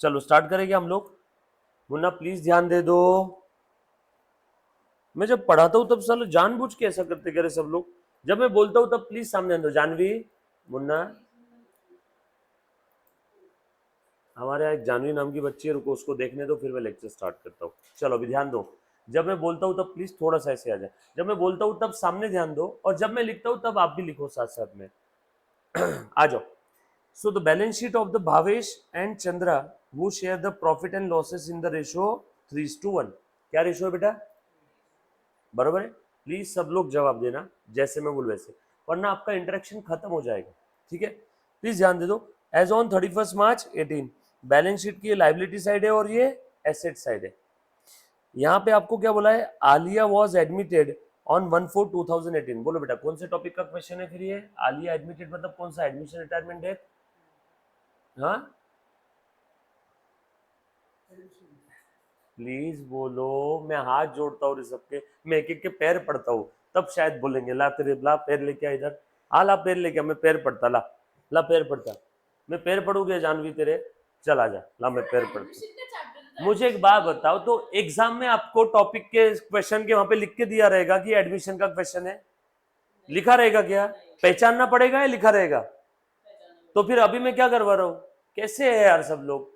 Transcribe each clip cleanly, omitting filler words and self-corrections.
चलो स्टार्ट करेंगे हम लोग। मुन्ना प्लीज ध्यान दे दो, मैं जब पढ़ाता हूं तब सालों जानबूझ के ऐसा करते करे सब लोग। जब मैं बोलता हूं तब प्लीज सामने दो। जानवी, मुन्ना, हमारे यहाँ एक जानवी नाम की बच्ची है, रुको उसको देखने दो फिर मैं लेक्चर स्टार्ट करता हूँ। चलो अभी ध्यान दो, जब मैं बोलता हूँ तब प्लीज थोड़ा सा ऐसे आ जाए। जब मैं बोलता हूँ तब सामने ध्यान दो, और जब मैं लिखता हूँ तब आप भी लिखो साथ साथ में। आ जाओ। So the balance sheet of the Bhavesh and Chandra वो share the profit and losses in the ratio 3:1। क्या रेशो है बेटा? बराबर है। प्लीज सब लोग जवाब देना जैसे मैं बोल वैसे, वरना आपका इंटरेक्शन खत्म हो जाएगा। ठीक है, प्लीज ध्यान दे दो। As on 31 March 18, balance sheet की लाइबिलिटी साइड है और ये एसेट साइड है। यहाँ पे आपको क्या बोला है? Alia was admitted on 1/4/2018। बोलो बेटा कौन से टॉपिक का क्वेश्चन है फिर ये? आलिया एडमिटेड मतलब कौन सा? Admission, retirement, death? हाँ प्लीज बोलो, मैं हाथ जोड़ता हूँ सबके, मैं एक एक के पैर पड़ता हूँ तब शायद बोलेंगे। ला तेरे, ला पैर लेके आ इधर। आ ला पैर लेके, मैं पैर पड़ता। ला ला पैर पड़ता, मैं पैर पड़ूंगे जानवी तेरे। चल आ जा, ला मैं पैर पड़ता। मुझे एक बात बताओ, तो एग्जाम में आपको टॉपिक के क्वेश्चन के वहां पे लिख के दिया रहेगा कि एडमिशन का क्वेश्चन है? लिखा रहेगा क्या? पहचानना पड़ेगा या लिखा रहेगा? तो फिर अभी मैं क्या करवा रहा हूँ? कैसे है यार सब लोग?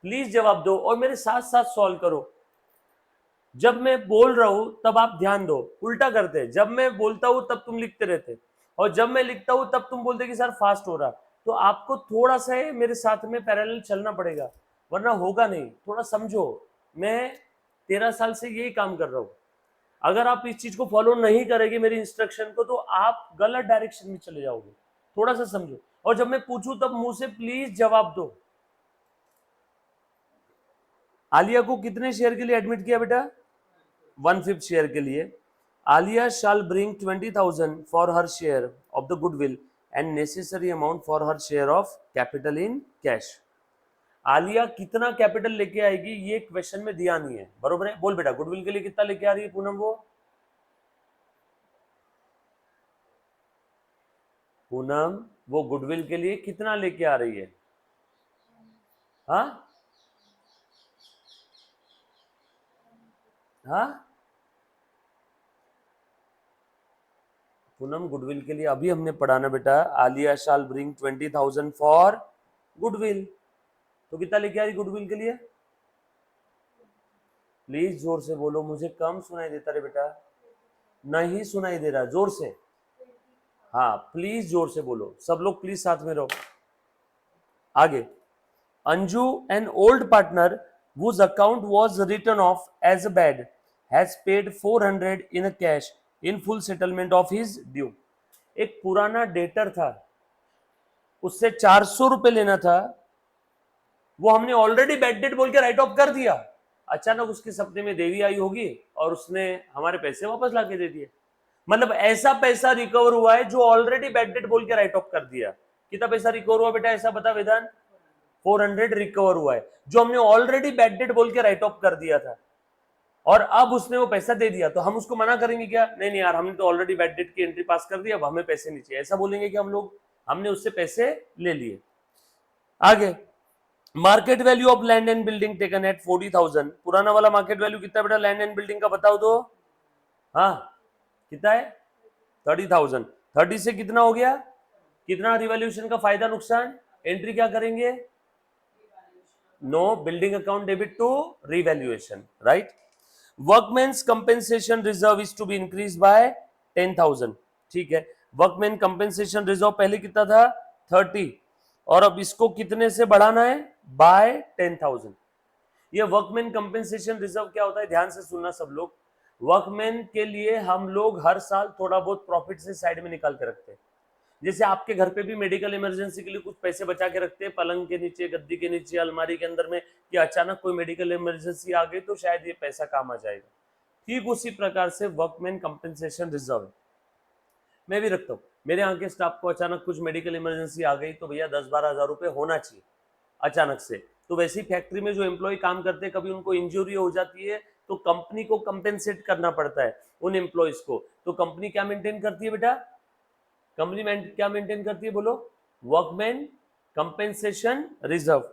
प्लीज जवाब दो और मेरे साथ साथ सॉल्व करो। जब मैं बोल रहा हूं तब आप ध्यान दो। उल्टा करते, जब मैं बोलता हूं तब तुम लिखते रहते, और जब मैं लिखता हूं तब तुम बोलते कि सर फास्ट हो रहा। तो आपको थोड़ा सा मेरे साथ में पैरेलल चलना पड़ेगा, वरना होगा नहीं। थोड़ा समझो, मैं 13 साल से यही काम कर रहा हूं। अगर आप इस चीज को फॉलो नहीं करेंगे मेरी इंस्ट्रक्शन को, तो आप गलत डायरेक्शन में चले जाओगे। थोड़ा सा समझो, और जब मैं पूछूं तब मुंह से प्लीज जवाब दो। आलिया को कितने शेयर के लिए एडमिट किया बेटा? 1/5 शेयर के लिए। Alia shall bring 20,000 for her share of the goodwill and necessary amount for her share of capital in cash. Alia कितना कैपिटल लेके आएगी ये क्वेश्चन में दिया नहीं है, बरोबर है? बोल बेटा गुडविल के लिए कितना लेके आ रही है पूनम? वो पूनम, वो गुडविल के लिए कितना लेके आ रही है? हाँ हाँ पूनम, गुडविल के लिए अभी हमने पढ़ा ना बेटा, Alia shall bring 20,000 for goodwill. तो कितना लेके आ रही गुडविल के लिए? प्लीज जोर से बोलो, मुझे कम सुनाई देता रे बेटा। नहीं सुनाई दे रहा, जोर से। हाँ प्लीज जोर से बोलो, सब लोग प्लीज साथ में रहो। आगे, Anju an old partner whose account was written off as bad has paid 400 in a cash in full settlement of his due। एक पुराना डेटर था, उससे 400 रुपए लेना था, वो हमने ऑलरेडी बैड डेट बोल के राइट ऑफ कर दिया। अचानक उसके सपने में देवी आई होगी और उसने हमारे पैसे वापस लाके दे दिए। मतलब ऐसा पैसा रिकवर हुआ है जो ऑलरेडी बैड डेट बोल के राइट ऑफ कर दिया। कितना पैसा रिकवर हुआ बेटा, ऐसा बता वेदांत? 400 रिकवर हुआ है, जो हमने ऑलरेडी बैड डेट बोल के राइट ऑफ कर दिया था, और अब उसने वो पैसा दे दिया। तो हम उसको मना करेंगे क्या? नहीं नहीं यार, हमने तो ऑलरेडी बैड डेट की एंट्री पास कर दी, अब हमें पैसे नहीं चाहिए, ऐसा बोलेंगे कि हम लोग? हमने उससे पैसे ले लिए। आगे, market value of land and building taken at 40,000। पुराना वाला मार्केट वैल्यू कितना बेटा लैंड एंड बिल्डिंग का, बताओ तो। हाँ कितना है? 30,000। 30 से कितना हो गया? कितना रिवैल्यूएशन का फायदा नुकसान? एंट्री क्या करेंगे? No building account debit to revaluation, right. Workman's compensation reserve is to be increase by 10,000। ठीक है, वर्कमैन कंपेंसेशन रिजर्व पहले कितना था? 30, और अब इसको कितने से बढ़ाना है? बाय 10,000। ये वर्कमैन कंपेंसेशन रिजर्व क्या होता है, ध्यान से सुनना सब लोग। वर्कमैन के लिए हम लोग हर साल थोड़ा बहुत प्रॉफिट से साइड में निकाल के रखते हैं। जैसे आपके घर पे भी मेडिकल इमरजेंसी के लिए कुछ पैसे बचा के रखते हैं, पलंग के नीचे, गद्दी के नीचे, अलमारी के अंदर में, कि अचानक कोई मेडिकल इमरजेंसी आ गई तो शायद ये पैसा काम आ जाएगा। ठीक उसी प्रकार से वर्कमैन कंपेंसेशन रिजर्व है, मैं भी रखता हूँ। मेरे यहाँ के स्टाफ को अचानक कुछ मेडिकल इमरजेंसी आ गई तो भैया 10-12 हजार रुपए होना चाहिए अचानक से। तो वैसे ही फैक्ट्री में जो एम्प्लॉय काम करते हैं, कभी उनको इंजरी हो जाती है तो कंपनी को कंपेंसेट करना पड़ता है उन एम्प्लॉयज को। तो कंपनी क्या मेंटेन करती है बेटा? कंपनी क्या मेंटेन करती है बोलो? Workman compensation reserve.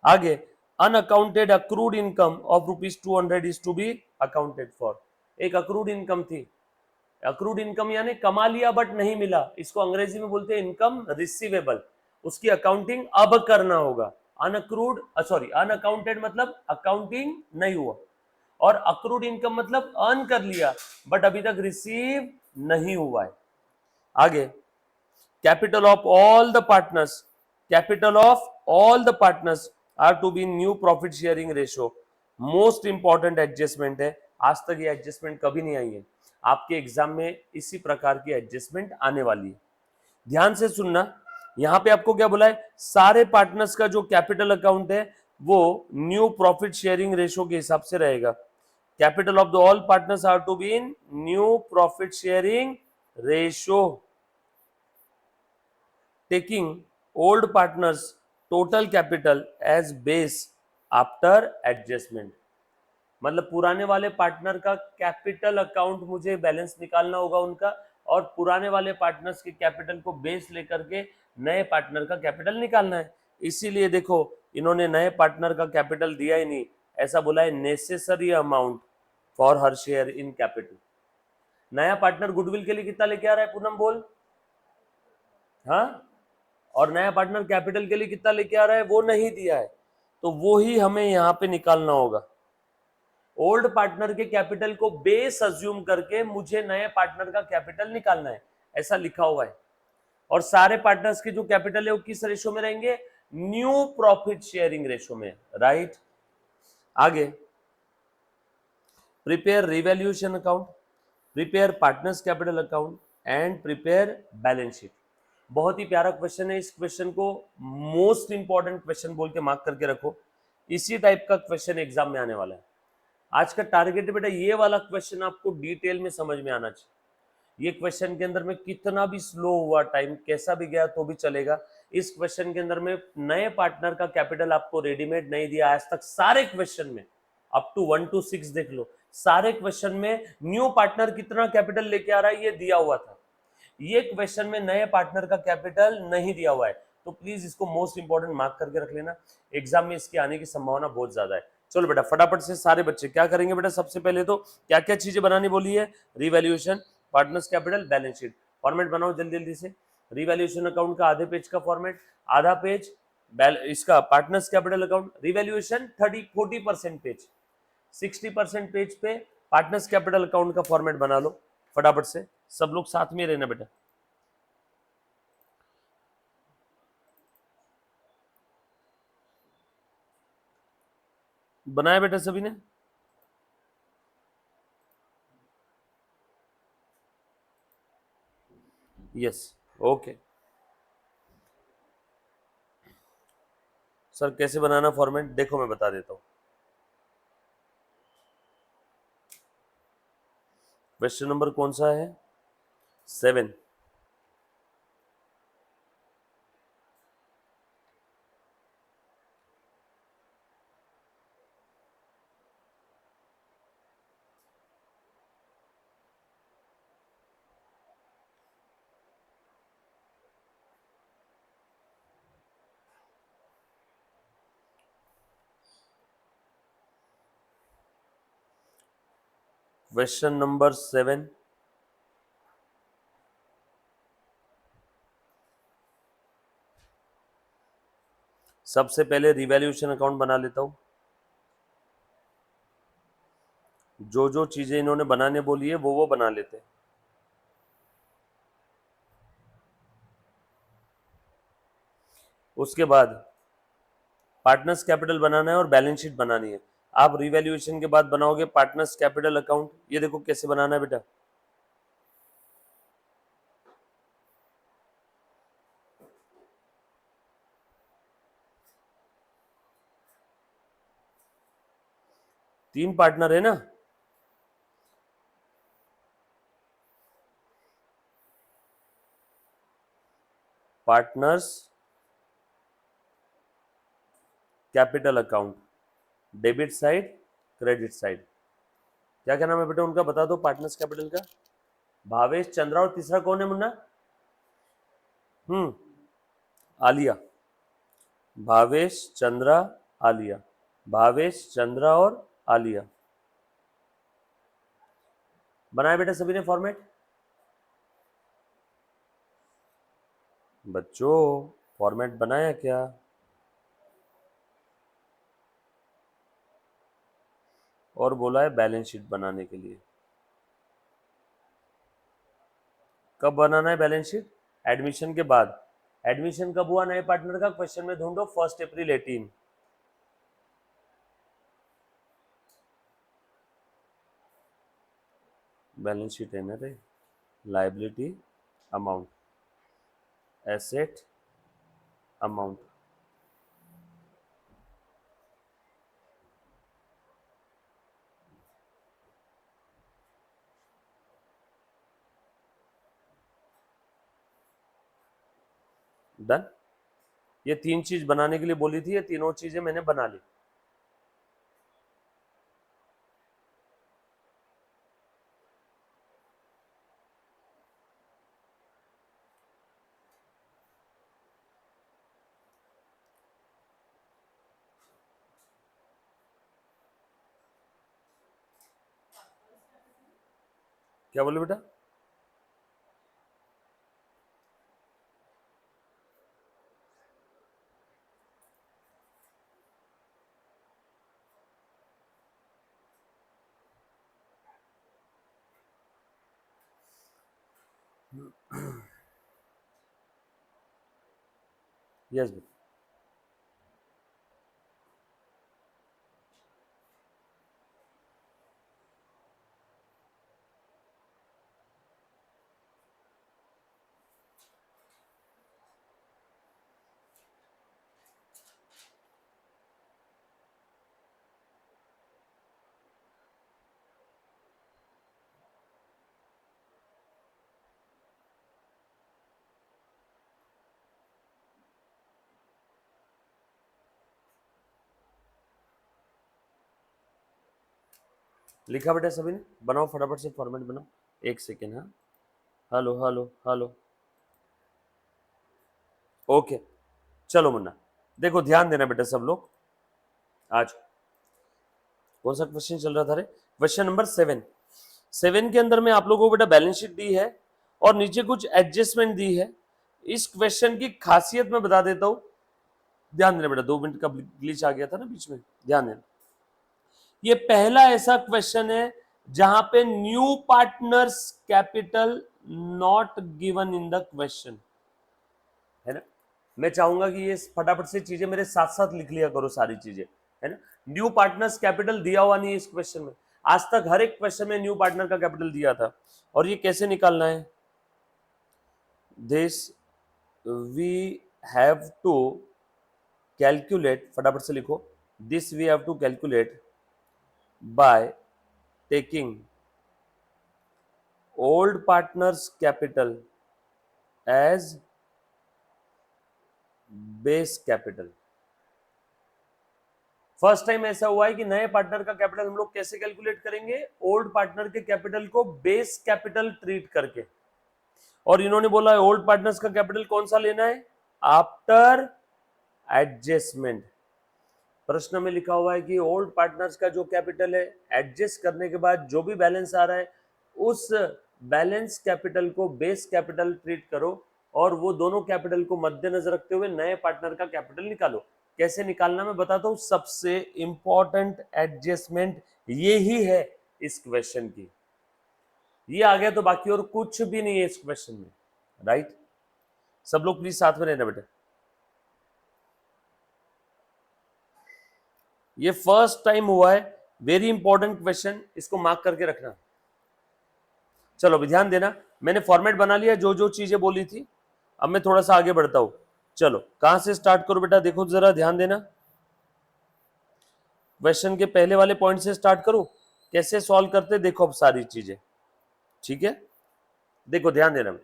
आगे, unaccounted accrued income of ₹200 is to be accounted for. एक अक्रूड इनकम थी, अक्रूड इनकम यानी कमा लिया बट नहीं मिला, इसको अंग्रेजी में बोलते हैं इनकम रिसीवेबल, उसकी अकाउंटिंग अब करना होगा। अनअक्रूड सॉरी अनअकाउंटेड मतलब अकाउंटिंग नहीं हुआ, और अक्रूड इनकम मतलब अर्न कर लिया बट अभी तक रिसीव नहीं हुआ है। आगे, capital of all the partners, capital of all the partners are to be new profit sharing ratio। Most important adjustment है, आज तक ये एडजस्टमेंट कभी नहीं आई है, आपके एग्जाम में इसी प्रकार की एडजस्टमेंट आने वाली है। ध्यान से सुनना, यहां पे आपको क्या बोला है, सारे पार्टनर्स का जो कैपिटल अकाउंट है वो न्यू प्रॉफिट शेयरिंग रेशो के हिसाब से रहेगा। Capital of the all partners are to be in new profit sharing ratio, taking old partners total capital as base after adjustment। मतलब पुराने वाले पार्टनर का कैपिटल अकाउंट मुझे बैलेंस निकालना होगा उनका, और पुराने वाले पार्टनर्स के कैपिटल को बेस लेकर के नए पार्टनर का कैपिटल निकालना है। इसीलिए देखो इन्होंने नए पार्टनर का कैपिटल दिया ही नहीं, ऐसा बोला है necessary amount for her share in capital. नया पार्टनर गुडविल के लिए कितना लेके आ रहा है पूनम बोल, हाँ, और नया पार्टनर कैपिटल के लिए कितना लेके आ रहा है वो नहीं दिया है, तो वो ही हमें यहां पे निकालना होगा। ओल्ड पार्टनर के कैपिटल को बेस अज्यूम करके मुझे नए पार्टनर का कैपिटल निकालना है, ऐसा लिखा हुआ है। और सारे पार्टनर्स की जो कैपिटल है वो किस रेशो में रहेंगे, न्यू प्रॉफिट शेयरिंग रेशो में, राइट। आगे, prepare revaluation account, prepare partners capital account and prepare balance sheet. बहुत ही प्यारा क्वेश्चन है, इस क्वेश्चन को मोस्ट इंपॉर्टेंट क्वेश्चन बोल के मार्क करके रखो, इसी टाइप का क्वेश्चन एग्जाम में आने वाला है। आज का टारगेट है बेटा ये वाला क्वेश्चन आपको डिटेल में समझ में आना चाहिए। ये क्वेश्चन के अंदर में कितना भी स्लो हुआ टाइम, कैसा भी गया तो भी चलेगा। इस क्वेश्चन के अंदर में नए पार्टनर का कैपिटल आपको रेडीमेड नहीं दिया आज तक, सारे क्वेश्चन में अप टू 1 to 6 देख लो, सारे क्वेश्चन में न्यू पार्टनर कितना कैपिटल लेके आ रहा है ये दिया हुआ था। ये क्वेश्चन में नए पार्टनर का कैपिटल नहीं दिया हुआ है, तो प्लीज इसको मोस्ट इंपॉर्टेंट मार्क करके रख लेना, एग्जाम में इसके आने की संभावना बहुत ज्यादा है। चलो बेटा फटाफट से सारे बच्चे क्या करेंगे बेटा, सबसे पहले तो क्या क्या चीजें बनानी बोली है, revaluation, partners capital, balance sheet. Format बनाओ जल्दी जल्दी से। रिवैल्यूएशन अकाउंट का आधे पेज का फॉर्मेट, आधा पेज इसका partners capital account, revaluation 40% page, 60% page पे पार्टनर्स कैपिटल अकाउंट का फॉर्मेट बना लो फटाफट से, सब लोग साथ में रहना बेटा। बनाया बेटा सभी ने, यस, ओके। सर कैसे बनाना फॉर्मेट, देखो मैं बता देता हूं। क्वेश्चन नंबर कौन सा है, 7। क्वेश्चन नंबर 7, सबसे पहले रिवैल्यूएशन अकाउंट बना लेता हूं। जो जो चीजें इन्होंने बनाने बोली है वो बना लेते हैं। उसके बाद पार्टनर्स कैपिटल बनाना है और बैलेंस शीट बनानी है। आप रिवैल्यूएशन के बाद बनाओगे पार्टनर्स कैपिटल अकाउंट, ये देखो कैसे बनाना है बेटा। तीन पार्टनर है ना, partners capital account, debit side credit side. क्या क्या नाम है बेटा उनका बता दो, पार्टनर्स कैपिटल का, भावेश, चंद्रा, और तीसरा कौन है मुन्ना, आलिया, भावेश, चंद्रा, आलिया। भावेश, चंद्रा और आलिया। बनाया बेटा सभी ने फॉर्मेट? बच्चों फॉर्मेट बनाया क्या? और बोला है बैलेंस शीट बनाने के लिए। कब बनाना है बैलेंस शीट? एडमिशन के बाद। एडमिशन कब हुआ नए पार्टनर का? क्वेश्चन में ढूंढो 1 अप्रैल 18। बैलेंस शीट है ना रे। Liability amount, asset amount, done. ये 3 चीज बनाने के लिए बोली थी, ये तीनों चीजें मैंने बना ली। क्या बोले बेटा? यस बेटा। लिखा बेटा सभी ने? बनाओ फटाफट से फॉर्मेट बनाओ। 1 सेकेंड। हाँ, हेलो हेलो हेलो। ओके, चलो मुन्ना देखो ध्यान देना बेटा सब लोग। आज कौन सा क्वेश्चन चल रहा था रे? क्वेश्चन नंबर 7 के अंदर में आप लोगों को बेटा बैलेंस शीट दी है और नीचे कुछ एडजस्टमेंट दी है। इस क्वेश्चन की खासियत मैं बता देता हूं, ध्यान देना बेटा। 2 मिनट का ग्लिच आ गया था ना बीच में, ध्यान देना। ये पहला ऐसा क्वेश्चन है जहां पे new partners capital not given in the question, है ना। मैं चाहूंगा कि ये फटाफट से चीजें मेरे साथ साथ लिख लिया करो सारी चीजें, है ना। न्यू पार्टनर्स कैपिटल दिया हुआ नहीं है इस क्वेश्चन में। आज तक हर एक क्वेश्चन में न्यू पार्टनर का कैपिटल दिया था। और ये कैसे निकालना है? This we have to calculate, फटाफट से लिखो। This we have to calculate by taking old partners capital as base capital। First time ऐसा हुआ है कि नए पार्टनर का कैपिटल हम लोग कैसे कैलकुलेट करेंगे? ओल्ड पार्टनर के कैपिटल को बेस कैपिटल ट्रीट करके। और इन्होंने बोला है ओल्ड पार्टनर्स का कैपिटल कौन सा लेना है? After adjustment. प्रश्न में लिखा हुआ है कि ओल्ड पार्टनर्स का जो कैपिटल है एडजस्ट करने के बाद जो भी बैलेंस आ रहा है उस बैलेंस कैपिटल को बेस कैपिटल ट्रीट करो और वो दोनों कैपिटल को मद्देनजर रखते हुए नए पार्टनर का कैपिटल निकालो। कैसे निकालना मैं बताता हूं। सबसे इंपॉर्टेंट एडजस्टमेंट ये ही है इस क्वेश्चन की। ये आ गया तो बाकी और कुछ भी नहीं है इस क्वेश्चन में, राइट। सब लोग प्लीज साथ में रहना बेटा। ये फर्स्ट टाइम हुआ है, वेरी इंपॉर्टेंट क्वेश्चन, इसको मार्क करके रखना। चलो अभी ध्यान देना, मैंने फॉर्मेट बना लिया जो जो चीजें बोली थी। अब मैं थोड़ा सा आगे बढ़ता हूं। चलो कहां से स्टार्ट करो बेटा? देखो जरा ध्यान देना। क्वेश्चन के पहले वाले पॉइंट से स्टार्ट करो। कैसे सॉल्व करते देखो अब सारी चीजें, ठीक है। देखो ध्यान देना,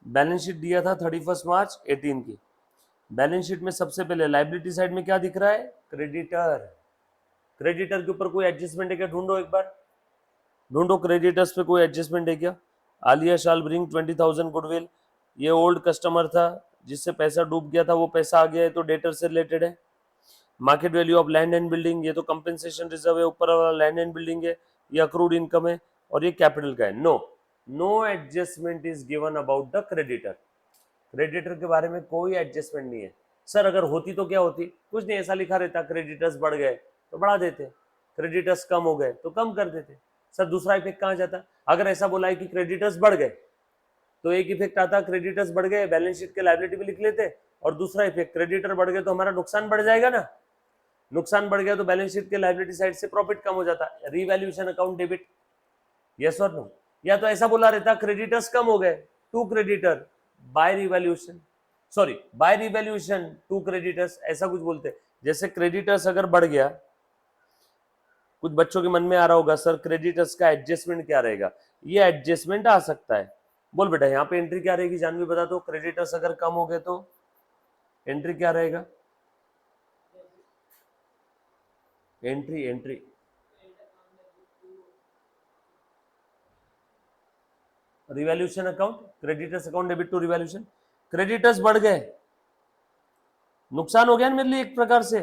बैलेंस शीट दिया था 31 मार्च 18 की। बैलेंस शीट में सबसे पहले लाइबिलिटी साइड में क्या दिख रहा है? क्रेडिटर। क्रेडिटर के ऊपर कोई एडजस्टमेंट है क्या? ढूंढो एक बार, ढूंढो क्रेडिटर्स पे कोई एडजस्टमेंट है क्या? Alia shall bring 20,000 goodwill. ये ओल्ड कस्टमर था जिससे पैसा डूब गया था, वो पैसा आ गया है तो डेटर से रिलेटेड है। Market value of land and building, ये तो कंपेंसेशन रिजर्व है, ऊपर वाला लैंड एंड बिल्डिंग है, ये अक्रूड इनकम है, और ये कैपिटल का है। No adjustment is given about the creditor. Creditor के बारे में कोई एडजस्टमेंट नहीं है। सर अगर होती तो क्या होती? कुछ नहीं, ऐसा लिखा रहता क्रेडिटर्स बढ़ गए तो बढ़ा देते, क्रेडिटर्स कम हो गए तो कम कर देते। सर दूसरा इफेक्ट कहाँ जाता? अगर ऐसा बोला है कि क्रेडिटर्स बढ़ गए तो एक इफेक्ट आता क्रेडिटर्स बढ़ गए बैलेंस शीट के लायबिलिटी में लिख लेते, और दूसरा इफेक्ट क्रेडिटर बढ़ गए तो हमारा नुकसान बढ़ जाएगा ना, नुकसान बढ़ गया तो बैलेंस शीट के लायबिलिटी साइड से प्रॉफिट कम हो जाता, रीवैल्यूएशन अकाउंट डेबिट, यस और नो। या तो ऐसा बोला रहता क्रेडिटर्स कम हो गए to creditor by revaluation, sorry by revaluation to creditors, ऐसा कुछ बोलते। जैसे क्रेडिटर्स अगर बढ़ गया, कुछ बच्चों के मन में आ रहा होगा सर क्रेडिटर्स का एडजस्टमेंट क्या रहेगा? ये एडजस्टमेंट आ सकता है। बोल बेटा यहाँ पे एंट्री क्या रहेगी, जानवी बता दो। क्रेडिटर्स अगर कम हो गए तो एंट्री क्या रहेगा? Entry revaluation account, creditors account debit to revaluation. Creditors बढ़ गए, नुकसान हो गया ना मेरे लिए एक प्रकार से,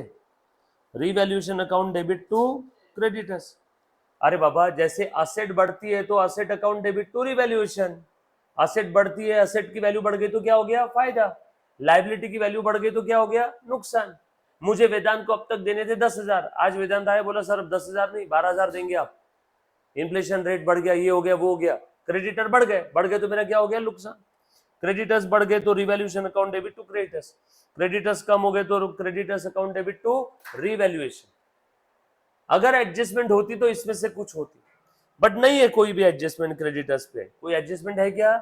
revaluation account debit to creditors. अरे बाबा जैसे असेट बढ़ती है तो asset account debit to revaluation, asset बढ़ती है, असेट की वैल्यू बढ़ गई तो क्या हो गया? फायदा। लायबिलिटी की वैल्यू बढ़ गई तो क्या हो गया? नुकसान। मुझे वेदांत को अब तक देने थे 10,000, आज वेदांत आया बोला सर अब 10,000 नहीं 12,000 देंगे आप, इन्फ्लेशन रेट बढ़ गया, ये हो गया वो हो गया, क्रेडिटर बढ़ गए तो मेरा क्या हो गया? नुकसान। क्रेडिटर्स बढ़ गए तो revaluation account debit to creditors, creditors कम हो गए तो creditors account debit to revaluation. अगर एडजस्टमेंट होती तो इसमें से कुछ होती, बट नहीं है कोई भी एडजस्टमेंट क्रेडिटर्स पे। कोई एडजस्टमेंट है क्या?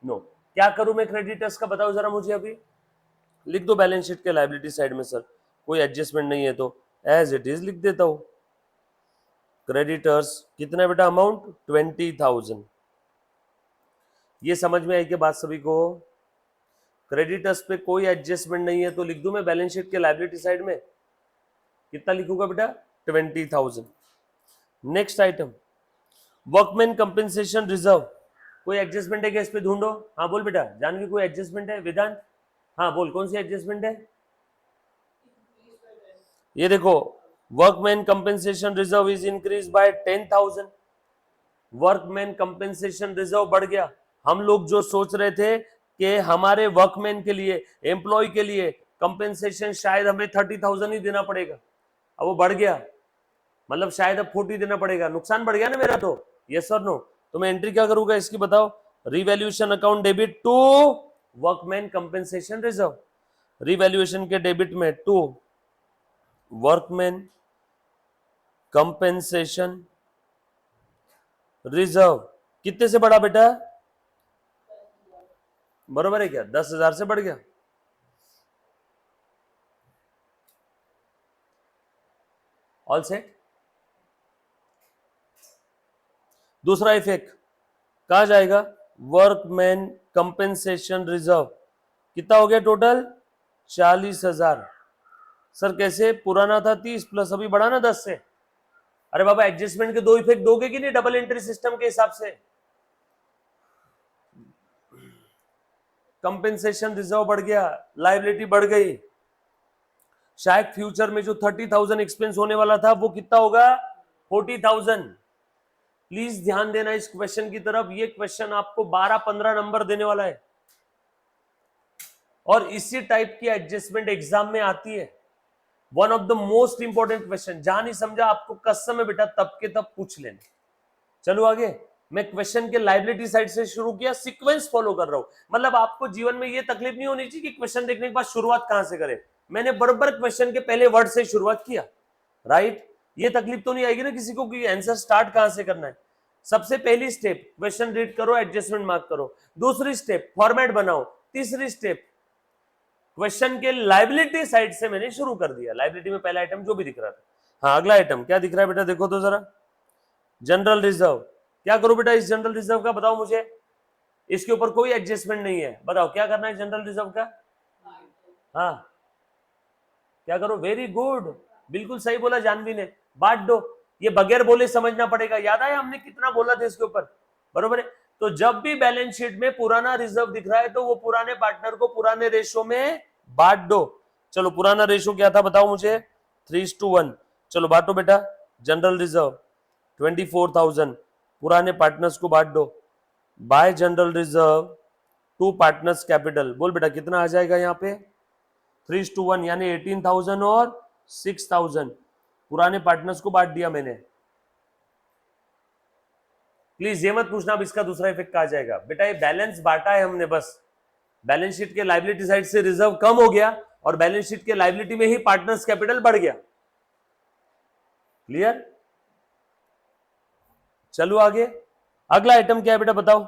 नो। क्या करूं मैं क्रेडिटर्स का, बताओ जरा मुझे। अभी लिख दो बैलेंस शीट के लायबिलिटी साइड में सर कोई एडजस्टमेंट नहीं है तो एज इट इज लिख देता हूं। क्रेडिटर्स कितना बेटा अमाउंट? 20,000। ये समझ में आई कि बात सभी को? क्रेडिटर्स पे कोई एडजस्टमेंट नहीं है तो लिख दूं मैं बैलेंस शीट के लायबिलिटी साइड में कितना लिखूंगा बेटा? 20,000। Next item workman compensation reserve, कोई एडजस्टमेंट है क्या इस पे? ढूंढो। हाँ बोल बेटा। जानवी कोई एडजस्टमेंट है? वेदांत हाँ बोल, कौन सी एडजस्टमेंट है? ये देखो workman compensation reserve is increase by 10,000। Workman compensation reserve बढ़ गया। हम लोग जो सोच रहे थे कि हमारे वर्कमैन के लिए, एम्प्लॉय के लिए कंपेंसेशन शायद हमें 30,000 ही देना पड़ेगा, अब वो बढ़ गया, मतलब शायद अब 40 देना पड़ेगा, नुकसान बढ़ गया ना मेरा तो, यस और नो। तो मैं एंट्री क्या करूंगा इसकी बताओ? Revaluation account debit to workman compensation reserve, revaluation के डेबिट में टू वर्कमैन कंपेंसेशन रिजर्व। कितने से बढ़ा बेटा? बरोबर है क्या? 10,000 से बढ़ गया। All set. दूसरा इफेक्ट कहा जाएगा? वर्कमैन कंपेंसेशन रिजर्व कितना हो गया टोटल? 40,000। सर कैसे? पुराना था 30 प्लस अभी बढ़ा ना 10 से। अरे बाबा एडजस्टमेंट के दो इफेक्ट दोगे कि नहीं डबल एंट्री सिस्टम के हिसाब से? कंपेंसेशन रिजर्व बढ़ गया, लायबिलिटी बढ़ गई, शायद फ्यूचर में जो 30,000 एक्सपेंस होने वाला था वो कितना होगा? 40,000। प्लीज ध्यान देना इस क्वेश्चन की तरफ, ये क्वेश्चन आपको 12-15 नंबर देने वाला है और इसी टाइप की एडजस्टमेंट एग्जाम में आती है। One of the most important question, जहां नहीं समझा आपको कसम है बेटा तब के तब पूछ लेना। चलो आगे। मैं क्वेश्चन के लायबिलिटी साइड से शुरू किया, सीक्वेंस फॉलो कर रहा हूं, मतलब आपको जीवन में ये तकलीफ नहीं होनी चाहिए कि क्वेश्चन देखने के बाद शुरुआत कहां से करें। मैंने बराबर क्वेश्चन के पहले वर्ड से शुरुआत किया, राइट? ये तकलीफ तो नहीं आएगी ना किसी को कि आंसर स्टार्ट कहां से करना है। सबसे पहली स्टेप क्वेश्चन रीड करो, एडजस्टमेंट मार्क करो। दूसरी स्टेप फॉर्मेट बनाओ। तीसरी स्टेप क्वेश्चन के लायबिलिटी साइड से मैंने शुरू कर दिया। लायबिलिटी में पहला आइटम जो भी दिख रहा था। हाँ अगला आइटम क्या दिख रहा है बेटा? देखो तो जरा, जनरल रिजर्व। क्या करो बेटा इस जनरल रिजर्व का? बताओ मुझे। इसके ऊपर कोई एडजस्टमेंट नहीं है, बताओ क्या करना है जनरल रिजर्व का? हाँ क्या करो? वेरी गुड, बिल्कुल सही बोला जानवी ने, बांट दो। ये बगैर बोले समझना पड़ेगा, याद आया हमने कितना बोला था इसके ऊपर, बरोबर है? तो जब भी बैलेंस शीट में पुराना रिजर्व दिख रहा है तो वो पुराने पार्टनर को पुराने रेशो में बांट दो। चलो पुराना रेशो क्या था बताओ मुझे? 3:1। चलो बांटो बेटा। जनरल रिजर्व 24,000 पुराने पार्टनर्स को बांट दो by general reserve to partners capital. बोल बेटा कितना आ जाएगा यहाँ पे 3:1 यानी 18,000 और 6,000 पुराने पार्टनर्स को बांट दिया मैंने। प्लीज ये मत पूछना अब इसका दूसरा इफेक्ट कहा जाएगा। बेटा ये बैलेंस बांटा है हमने, बस बैलेंस शीट के लायबिलिटी साइड से रिजर्व कम हो गया और बैलेंस शीट के लायबिलिटी में ही पार्टनर्स कैपिटल बढ़ गया। क्लियर? चलो आगे। अगला आइटम क्या है बेटा बताओ।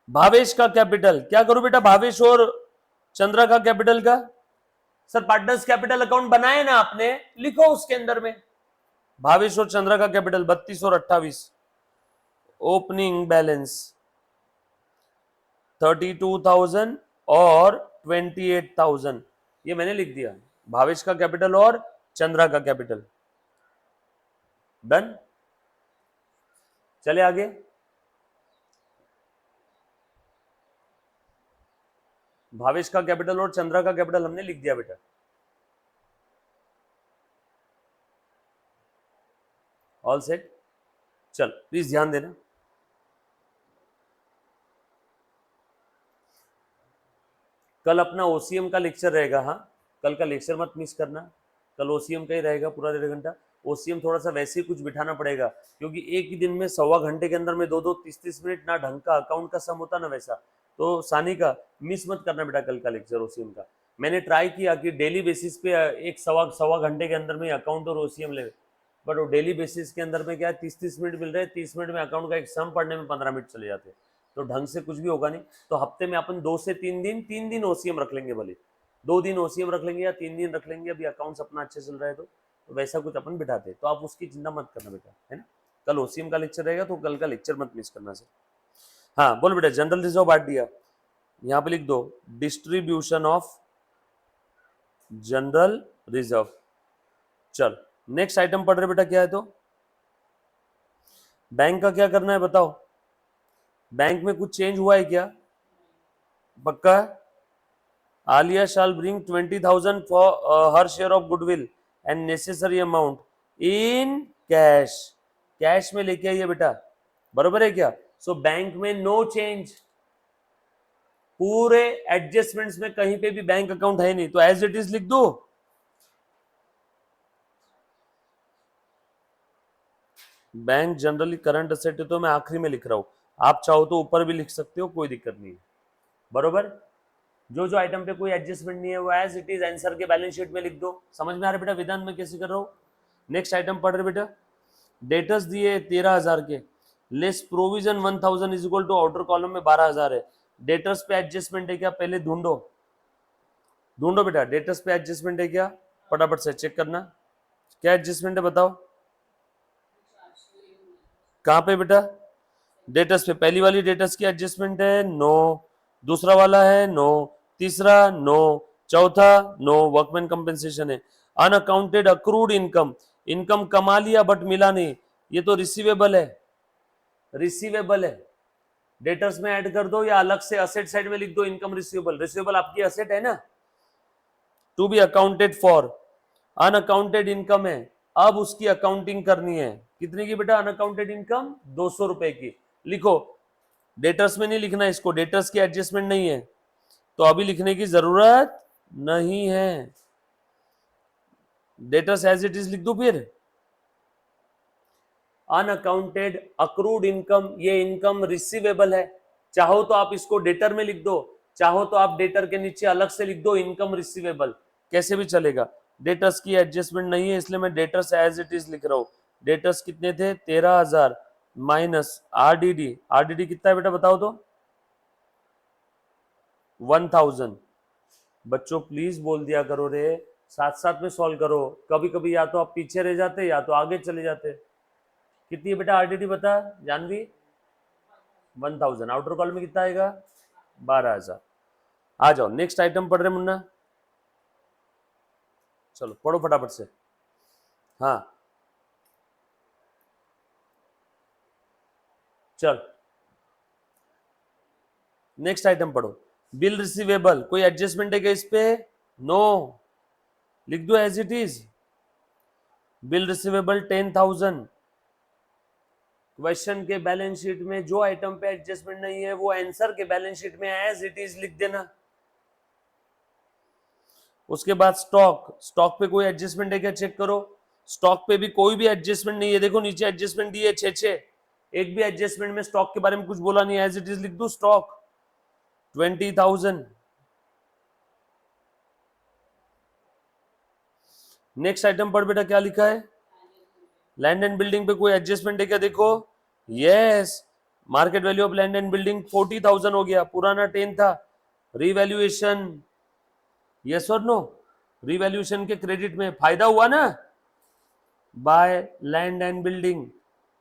भावेश का कैपिटल। क्या करूं बेटा भावेश और चंद्रा का कैपिटल का? सर पार्टनर्स कैपिटल अकाउंट बनाए ना आपने, लिखो उसके अंदर में भावेश और चंद्रा का कैपिटल 32 और 28। ओपनिंग बैलेंस 32,000 और 28,000 ये मैंने लिख दिया। भावेश का कैपिटल और चंद्रा का कैपिटल। डन। चले आगे। भावेश का कैपिटल और चंद्रा का कैपिटल हमने लिख दिया बेटा। All set. चल प्लीज ध्यान देना। कल अपना ओसीएम का लेक्चर रहेगा। हाँ कल का लेक्चर मत मिस करना। कल ओसीएम का ही रहेगा पूरा 1.5 घंटा। ओसीएम थोड़ा सा वैसे ही कुछ बिठाना पड़ेगा क्योंकि एक ही दिन में 1.25 घंटे के अंदर में 2-2 30-30 मिनट ना ढंग का अकाउंट का सम होता ना वैसा। तो सानी का मिस मत करना बेटा कल का लेक्चर ओसीएम का। मैंने ट्राई किया कि डेली बेसिस पे एक सवा घंटे के अंदर में अकाउंट और ओसीएम ले, बट वो डेली बेसिस के अंदर में क्या है 30-30 मिनट मिल रहे हैं। 30 मिनट में अकाउंट का एक सम पढ़ने में 15 मिनट चले जाते हैं, तो ढंग से कुछ भी होगा नहीं। तो हफ्ते में अपन 2 से 3 दिन ओसीएम रख लेंगे, भले 2 दिन ओसीएम रख लेंगे या 3 दिन रख लेंगे। अभी अकाउंट्स अपना अच्छे चल रहा है तो वैसा कुछ अपन बिठाते, तो आप उसकी चिंता मत करना बेटा, है ना। कल ओसीएम का लेक्चर रहेगा तो कल का लेक्चर मत मिस करना सर। हाँ बोल बेटा जनरल रिजर्व बांट दिया, यहाँ पे लिख दो डिस्ट्रीब्यूशन ऑफ जनरल रिजर्व। चल नेक्स्ट आइटम पढ़ रहे बेटा क्या है, तो बैंक का क्या करना है बताओ। बैंक में कुछ चेंज हुआ है क्या? पक्का? Alia shall bring 20,000 for her share of goodwill and necessary amount in cash. Cash में लेके आइए बेटा, बरोबर है क्या? सो बैंक में नो चेंज, पूरे एडजस्टमेंट्स में कहीं पे भी बैंक अकाउंट है नहीं, तो एज इट इज लिख दो। बैंक जनरली करंट असेट है तो मैं आखिरी में लिख रहा हूं, आप चाहो तो ऊपर भी लिख सकते हो, कोई दिक्कत नहीं है, बरोबर। जो जो आइटम पे कोई एडजस्टमेंट नहीं है वो एज इट इज आंसर के बैलेंस शीट में लिख दो। समझ में आ रहा है बेटा विधान में कैसे कर रहा हूं। नेक्स्ट आइटम पढ़ रहे बेटा, डेटर्स दिए 13,000 के, less provision 1,000 is equal to outer column में 12,000 है। डेटर्स पे एडजस्टमेंट है क्या, पहले ढूंढो बेटा, डेटर्स पे एडजस्टमेंट है क्या, फटाफट से चेक करना क्या एडजस्टमेंट है बताओ। कहां पे बेटा? डेटर्स पे पहली वाली डेटर्स की एडजस्टमेंट है नो, दूसरा वाला है नो, तीसरा नो, चौथा नो, वर्कमैन कंपेंसेशन है। अनअकाउंटेड अक्रूड इनकम, इनकम कमा लिया बट मिला नहीं, ये तो रिसीवेबल है, रिसीवेबल है, डेटर्स में ऐड कर दो या अलग से असेट साइड में लिख दो इनकम रिसीवेबल। रिसीवेबल आपकी असेट है ना, to be accounted for. Unaccounted income है, अब उसकी अकाउंटिंग करनी है। कितने की बेटा अनअकाउंटेड इनकम? 200 रुपए की। लिखो, डेटर्स में नहीं लिखना इसको, डेटर्स की एडजस्टमेंट नहीं है तो अभी लिखने की जरूरत नहीं है, डेटर्स एज इट इज लिख दो। फिर अनअकाउंटेड अक्रूड इनकम, ये इनकम रिसीवेबल है, चाहो तो आप इसको डेटर में लिख दो, चाहो तो आप डेटर के नीचे अलग से लिख दो इनकम रिसीवेबल, कैसे भी चलेगा। डेटर्स की एडजस्टमेंट नहीं है इसलिए मैं डेटर्स एज इट इज लिख रहा हूं। डेटर्स कितने थे? 13,000 माइनस आरडीडी। आरडीडी कितना है बेटा बताओ तो? 1,000। बच्चों प्लीज बोल दिया करो रे, साथ साथ में सॉल्व करो, कभी कभी या तो आप पीछे रह जाते या तो आगे चले जाते। कितनी है बेटा आरडीडी बता जानवी? 1,000। आउटर कॉलम में कितना आएगा? 12,000। आ जाओ नेक्स्ट आइटम पढ़ रहे मुन्ना, चलो पढ़ो फटाफट से। हाँ चल नेक्स्ट आइटम पढ़ो। बिल रिसीवेबल, कोई एडजस्टमेंट है क्या इस पे? नो। लिख दो as it is. Bill receivable 10,000। Question के बैलेंस शीट में जो आइटम पे एडजस्टमेंट नहीं है वो आंसर के बैलेंस शीट में एज इट इज लिख देना। उसके बाद स्टॉक, स्टॉक पे कोई एडजस्टमेंट है क्या चेक करो। स्टॉक पे भी कोई भी एडजस्टमेंट नहीं है, देखो नीचे एडजस्टमेंट दी है 6-6, एक भी एडजस्टमेंट में स्टॉक के बारे में कुछ बोला नहीं, एज इट इज लिख दो स्टॉक 20,000। नेक्स्ट आइटम पर बेटा क्या लिखा है, लैंड एंड बिल्डिंग पे कोई एडजस्टमेंट है क्या देखो, yes, market value of land and building 40,000 हो गया, पुराना 10 था। रिवैल्यूएशन, यस और नो, रिवैल्यूएशन के क्रेडिट में फायदा हुआ ना बाय लैंड एंड बिल्डिंग,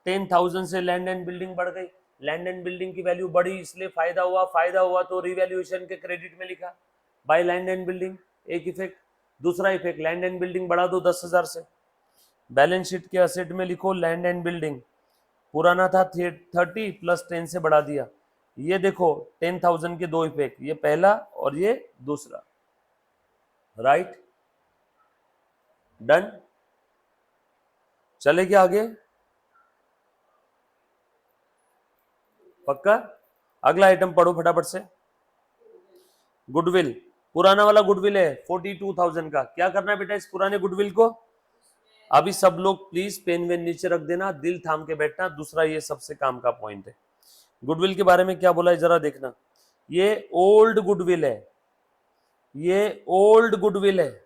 10,000 से लैंड एंड बिल्डिंग बढ़ गई, लैंड एंड बिल्डिंग की वैल्यू बढ़ी इसलिए फायदा हुआ, फायदा हुआ तो रिवैल्यूएशन के क्रेडिट में लिखा बाय लैंड एंड बिल्डिंग, एक इफेक्ट। दूसरा इफेक्ट, लैंड एंड बिल्डिंग बढ़ा दो 10,000 से, बैलेंस शीट के असेट में लिखो लैंड एंड बिल्डिंग, पुराना था 30 प्लस 10 से बढ़ा दिया, ये देखो 10,000 के दो इफेक्ट, ये पहला और ये दूसरा, राइट, डन। चले क्या आगे, पक्का। अगला आइटम पढ़ो फटाफट से, गुडविल, पुराना वाला गुडविल है 42,000 का, क्या करना है बेटा इस पुराने गुडविल को, अभी सब लोग प्लीज पेन वेन नीचे रख देना, दिल थाम के बैठना, दूसरा ये सबसे काम का पॉइंट है। गुडविल के बारे में क्या बोला है जरा देखना, ये ओल्ड गुडविल है, ये ओल्ड गुडविल है,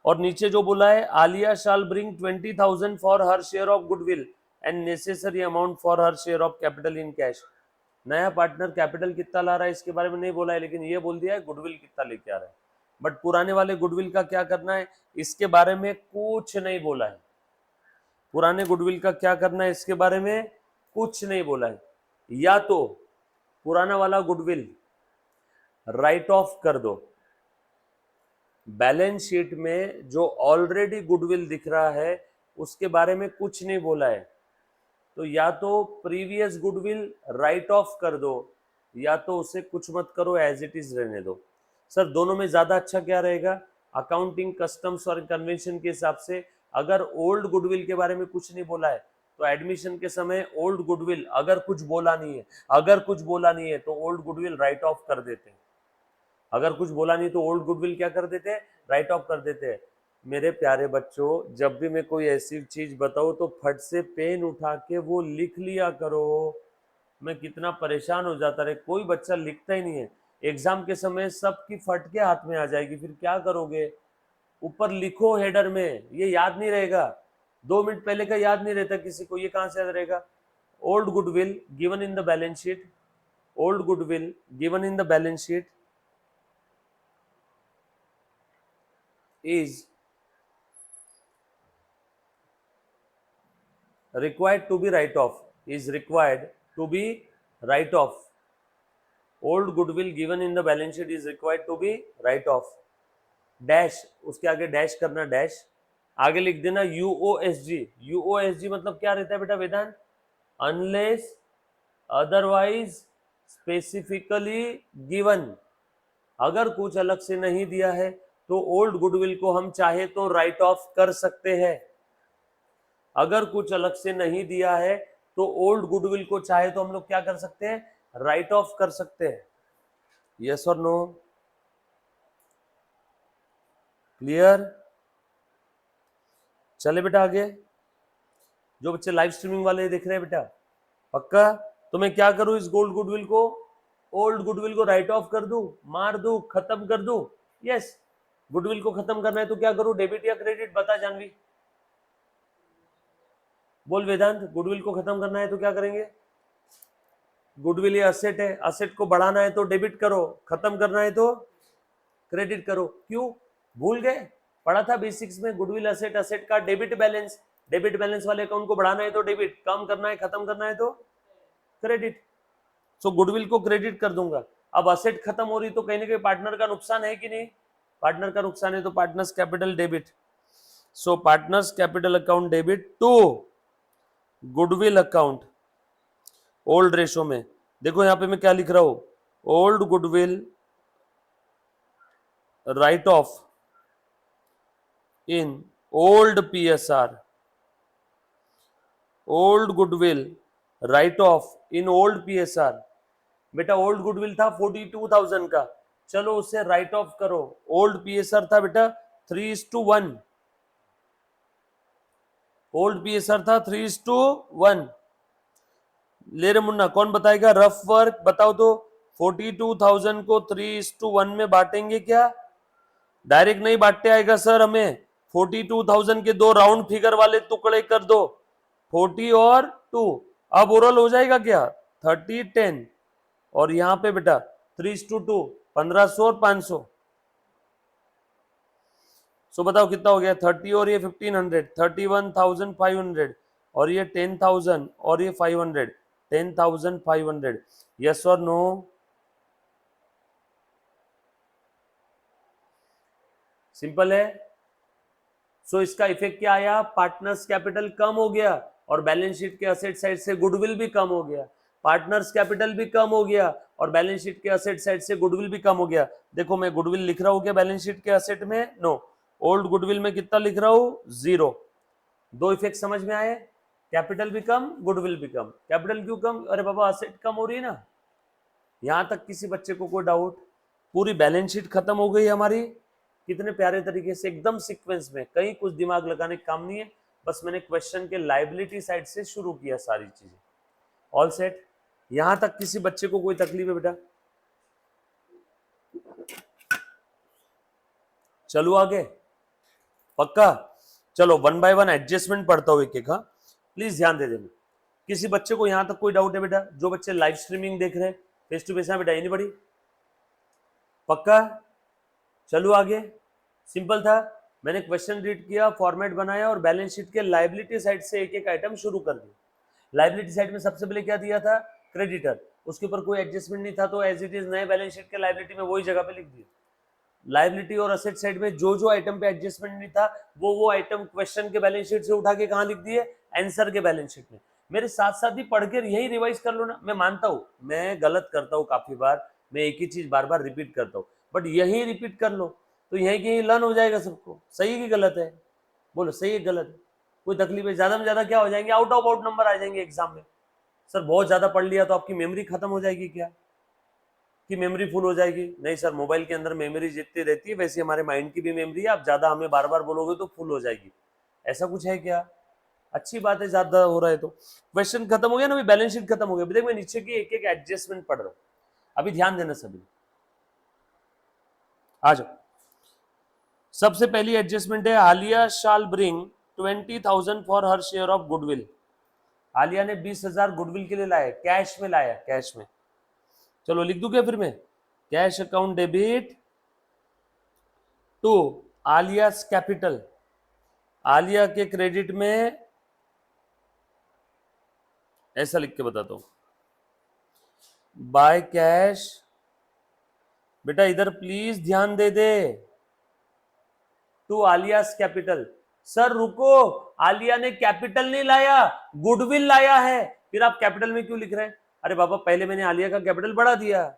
और नीचे जो बोला है Alia shall bring 20,000 for her share of goodwill and necessary amount for her share of capital in cash. नया पार्टनर कैपिटल कितना ला रहा है इसके बारे में नहीं बोला है, लेकिन ये बोल दिया है गुडविल कितना लेके आ रहा है, बट पुराने वाले गुडविल का क्या करना है इसके बारे में कुछ नहीं बोला है, पुराने गुडविल का क्या करना है इसके बारे में कुछ नहीं बोला है। या तो पुराना वाला गुडविल राइट ऑफ कर दो, बैलेंस शीट में जो ऑलरेडी गुडविल दिख रहा है उसके बारे में कुछ नहीं बोला है, तो या तो प्रीवियस गुडविल राइट ऑफ कर दो या तो उसे कुछ मत करो, एज इट इज रहने दो। सर दोनों में ज्यादा अच्छा क्या रहेगा, अकाउंटिंग कस्टम्स और कन्वेंशन के हिसाब से अगर ओल्ड गुडविल के बारे में कुछ नहीं बोला है तो एडमिशन के समय ओल्ड गुडविल अगर कुछ बोला नहीं है, अगर कुछ बोला नहीं है तो ओल्ड गुडविल राइट ऑफ कर देते हैं, अगर कुछ बोला नहीं तो ओल्ड गुडविल क्या कर देते हैं, राइट ऑफ कर देते हैं। मेरे प्यारे बच्चों, जब भी मैं कोई ऐसी चीज बताऊं तो फट से पेन उठा के वो लिख लिया करो, मैं कितना परेशान हो जाता रहे, कोई बच्चा लिखता ही नहीं है, एग्जाम के समय सबकी फट के हाथ में आ जाएगी, फिर क्या करोगे, ऊपर लिखो हेडर में, ये याद नहीं रहेगा, 2 मिनट पहले का याद नहीं रहता किसी को, ये कहां से याद रहेगा। Old goodwill given in the balance sheet, old goodwill given in the balance sheet is required to be write off, is required to be write off, old goodwill given in the balance sheet is required to be write off, dash, उसके आगे dash करना, dash आगे लिख देना यूओएसजी, यूओएसजी मतलब क्या रहता है बेटा वेदांत, अनलेस अदरवाइज स्पेसिफिकली गिवन, अगर कुछ अलग से नहीं दिया है तो ओल्ड गुडविल को हम चाहे तो राइट ऑफ कर सकते हैं, अगर कुछ अलग से नहीं दिया है तो ओल्ड गुडविल को चाहे तो हम लोग क्या कर सकते हैं, राइट ऑफ कर सकते हैं, यस और नो, क्लियर। चले बेटा आगे, जो बच्चे लाइव स्ट्रीमिंग वाले देख रहे हैं बेटा पक्का, तो मैं क्या करूं इस गोल्ड गुडविल को, ओल्ड गुडविल को राइट ऑफ कर दूं, मार दूं, खत्म कर दूं, यस, गुडविल को खत्म करना है तो क्या करूं, डेबिट या क्रेडिट, बता जानवी, बोल वेदांत, गुडविल को खत्म करना है तो क्या करेंगे, गुडविल ये असेट है, असेट को बढ़ाना है तो डेबिट करो, खत्म करना है तो क्रेडिट करो, क्यों भूल गए, पढ़ा था बेसिक्स में, गुडविल असेट, असेट का डेबिट बैलेंस, डेबिट बैलेंस वाले अकाउंट को बढ़ाना है तो डेबिट, कम करना है खत्म करना है तो क्रेडिट, सो गुडविल को क्रेडिट कर दूंगा। अब असेट खत्म हो रही तो कहीं ना कहीं पार्टनर का नुकसान है कि नहीं, पार्टनर का नुकसान है तो partners capital debit, so partners capital account debit to goodwill account, old ratio में, देखो यहां पे मैं क्या लिख रहा हूं, old goodwill write off in old PSR, old goodwill write off in old PSR। बेटा ओल्ड गुडविल था 42,000 का, चलो उसे राइट ऑफ करो। ओल्ड पीएसआर था बेटा 3:1, ओल्ड पीएसआर था 3:1। ले रे मुन्ना, कौन बताएगा? रफ वर्क बताओ तो। 42,000 को 3:1 में बांटेंगे क्या? डायरेक्ट नहीं बांटते आएगा सर हमें। 42,000 के दो राउंड फिगर वाले टुकड़े कर दो, 40 और 2। अब ओरल हो जाएगा क्या? 30 10, और यहां पे बेटा 3:2, 1500 और 500। सो बताओ कितना हो गया? 30 और ये 1500, 31,500, और ये 10,000 और ये 500, 10,500। यस और नो? सिंपल है। सो इसका इफेक्ट क्या आया? पार्टनर्स कैपिटल कम हो गया और बैलेंस शीट के असेट साइड से गुडविल भी कम हो गया। पार्टनर्स कैपिटल भी कम हो गया और बैलेंस शीट के असेट साइड से गुडविल भी कम हो गया। देखो मैं गुडविल लिख रहा हूं क्या बैलेंस शीट के असेट में? नो। ओल्ड गुडविल में कितना लिख रहा हूं? 0। दो इफेक्ट समझ में आए? कैपिटल भी कम, गुडविल भी कम। कैपिटल क्यों कम? अरे बाबा असेट कम हो रही है ना। यहां तक किसी बच्चे को कोई डाउट? पूरी बैलेंस शीट खत्म हो गई हमारी। कितने प्यारे तरीके से एकदम सीक्वेंस में, कहीं कुछ दिमाग लगाने का काम नहीं है। बस मैंने क्वेश्चन के लायबिलिटी साइड से शुरू किया सारी चीजें। All set? यहां तक किसी बच्चे को कोई तकलीफ है बेटा? चलो आगे, पक्का? चलो वन बाय वन एडजस्टमेंट पढ़ता हूं एक एक। हाँ प्लीज ध्यान दे देना। किसी बच्चे को यहां तक कोई डाउट है बेटा? जो बच्चे लाइव स्ट्रीमिंग देख रहे हैं, फेस टू फेस है बेटा? एनीबॉडी? पक्का? चलो आगे। सिंपल था। मैंने क्वेश्चन रीड किया, फॉर्मेट बनाया और बैलेंस शीट के लायबिलिटी साइड से एक एक आइटम शुरू कर दिया। लायबिलिटी साइड में सबसे पहले क्या दिया था? क्रेडिटर। उसके ऊपर कोई एडजस्टमेंट नहीं था तो एज इट इज नए बैलेंस शीट के लायबिलिटी में वही जगह पे लिख दिया। लायबिलिटी और असेट साइड में जो जो आइटम पे एडजस्टमेंट नहीं था वो आइटम क्वेश्चन के बैलेंस शीट से उठा के कहां लिख दिए? आंसर के बैलेंस शीट में। मेरे साथ साथ ही पढ़ के यही रिवाइज कर लो ना। मैं मानता हूं मैं गलत करता हूं काफी बार, मैं एक ही चीज बार बार रिपीट करता हूं, बट यही रिपीट कर लो तो यही की यही लर्न हो जाएगा सबको। सही कि गलत है? बोलो सही है गलत है? कोई तकलीफ है? ज्यादा में ज्यादा क्या हो जाएंगे? आउट ऑफ आउट नंबर आ जाएंगे एग्जाम में। सर बहुत ज्यादा पढ़ लिया तो आपकी मेमोरी खत्म हो जाएगी क्या? कि मेमोरी फुल हो जाएगी? नहीं सर, मोबाइल के अंदर मेमोरी जितनी रहती है वैसे हमारे माइंड की भी मेमोरी है। आप ज्यादा हमें बार बार बोलोगे तो फुल हो जाएगी, ऐसा कुछ है क्या? अच्छी बात है, ज्यादा हो रहा है तो। क्वेश्चन खत्म हो गया ना, बैलेंस शीट खत्म हो गया। देख मैं नीचे की एक एक एडजस्टमेंट पढ़ रहा हूं, अभी ध्यान देना सभी। आ जाओ। सबसे पहली एडजस्टमेंट है Alia shall bring 20,000 for her share of goodwill. Alia ने 20,000 गुडविल के लिए लाया, कैश में लाया, कैश में। चलो लिख दूं क्या फिर मैं? Cash account debit to आलियास capital. Aliya के क्रेडिट में ऐसा लिख के बताता हूं, बाय कैश। बेटा इधर प्लीज ध्यान दे दे, टू आलियास कैपिटल। सर रुको, आलिया ने कैपिटल नहीं लाया, गुडविल लाया है। फिर आप कैपिटल में क्यों लिख रहे हैं? अरे बाबा पहले मैंने आलिया का कैपिटल बढ़ा दिया,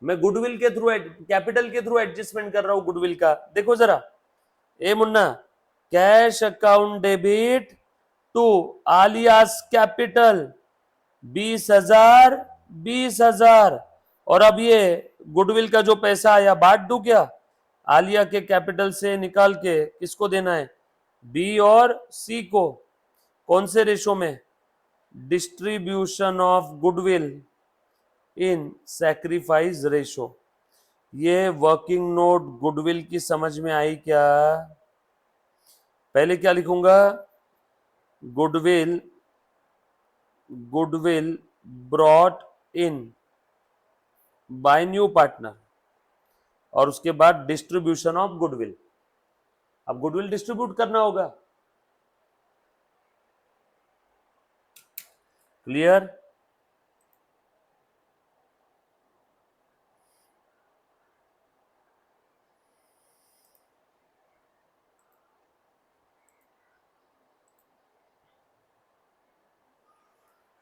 मैं गुडविल के थ्रू कैपिटल के थ्रू एडजस्टमेंट कर रहा हूं गुडविल का। देखो जरा ए मुन्ना, cash account debit to आलियास capital 20,000, 20,000। और अब ये गुडविल का जो पैसा आया बांट दूं क्या? आलिया के कैपिटल से निकाल के किसको देना है? बी और सी को। कौन से रेशो में? Distribution of goodwill in sacrifice ratio. ये वर्किंग नोट गुडविल की समझ में आई क्या? पहले क्या लिखूंगा? Goodwill, goodwill brought in by new partner, और उसके बाद डिस्ट्रीब्यूशन ऑफ गुडविल। अब गुडविल डिस्ट्रीब्यूट करना होगा। क्लियर?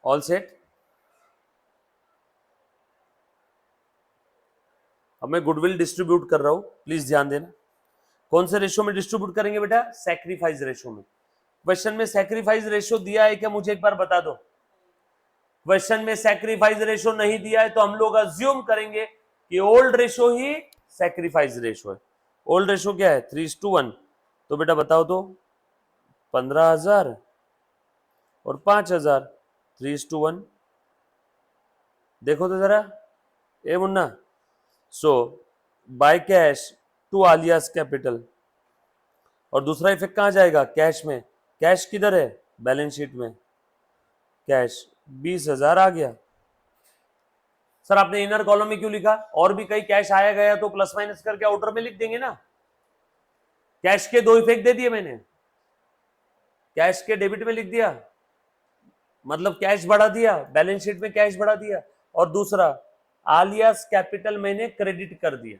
All set? अब मैं गुडविल डिस्ट्रीब्यूट कर रहा हूं, प्लीज ध्यान देना। कौन से रेशो में डिस्ट्रीब्यूट करेंगे बेटा? सैक्रिफाइस रेशो में। क्वेश्चन में सैक्रिफाइस रेशो दिया है क्या? मुझे एक बार बता दो। क्वेश्चन में सैक्रिफाइस रेशो नहीं दिया है तो हम लोग अज्यूम करेंगे कि ओल्ड रेशो ही सैक्रिफाइस रेशो है। ओल्ड रेशो क्या है? 3:1। तो बेटा बताओ तो 15,000 और 5,000, 3:1। देखो तो जरा ए मुन्ना। So by cash to आलियास capital. और दूसरा इफेक्ट कहां जाएगा? कैश में। कैश किधर है? बैलेंस शीट में। कैश 20,000 आ गया। सर आपने इनर कॉलम में क्यों लिखा? और भी कहीं कैश आया गया तो प्लस माइनस करके आउटर में लिख देंगे ना। कैश के दो इफेक्ट दे दिए मैंने। कैश के डेबिट में लिख दिया, मतलब कैश बढ़ा दिया, बैलेंस शीट में कैश बढ़ा दिया। और दूसरा आलियास कैपिटल मैंने क्रेडिट कर दिया।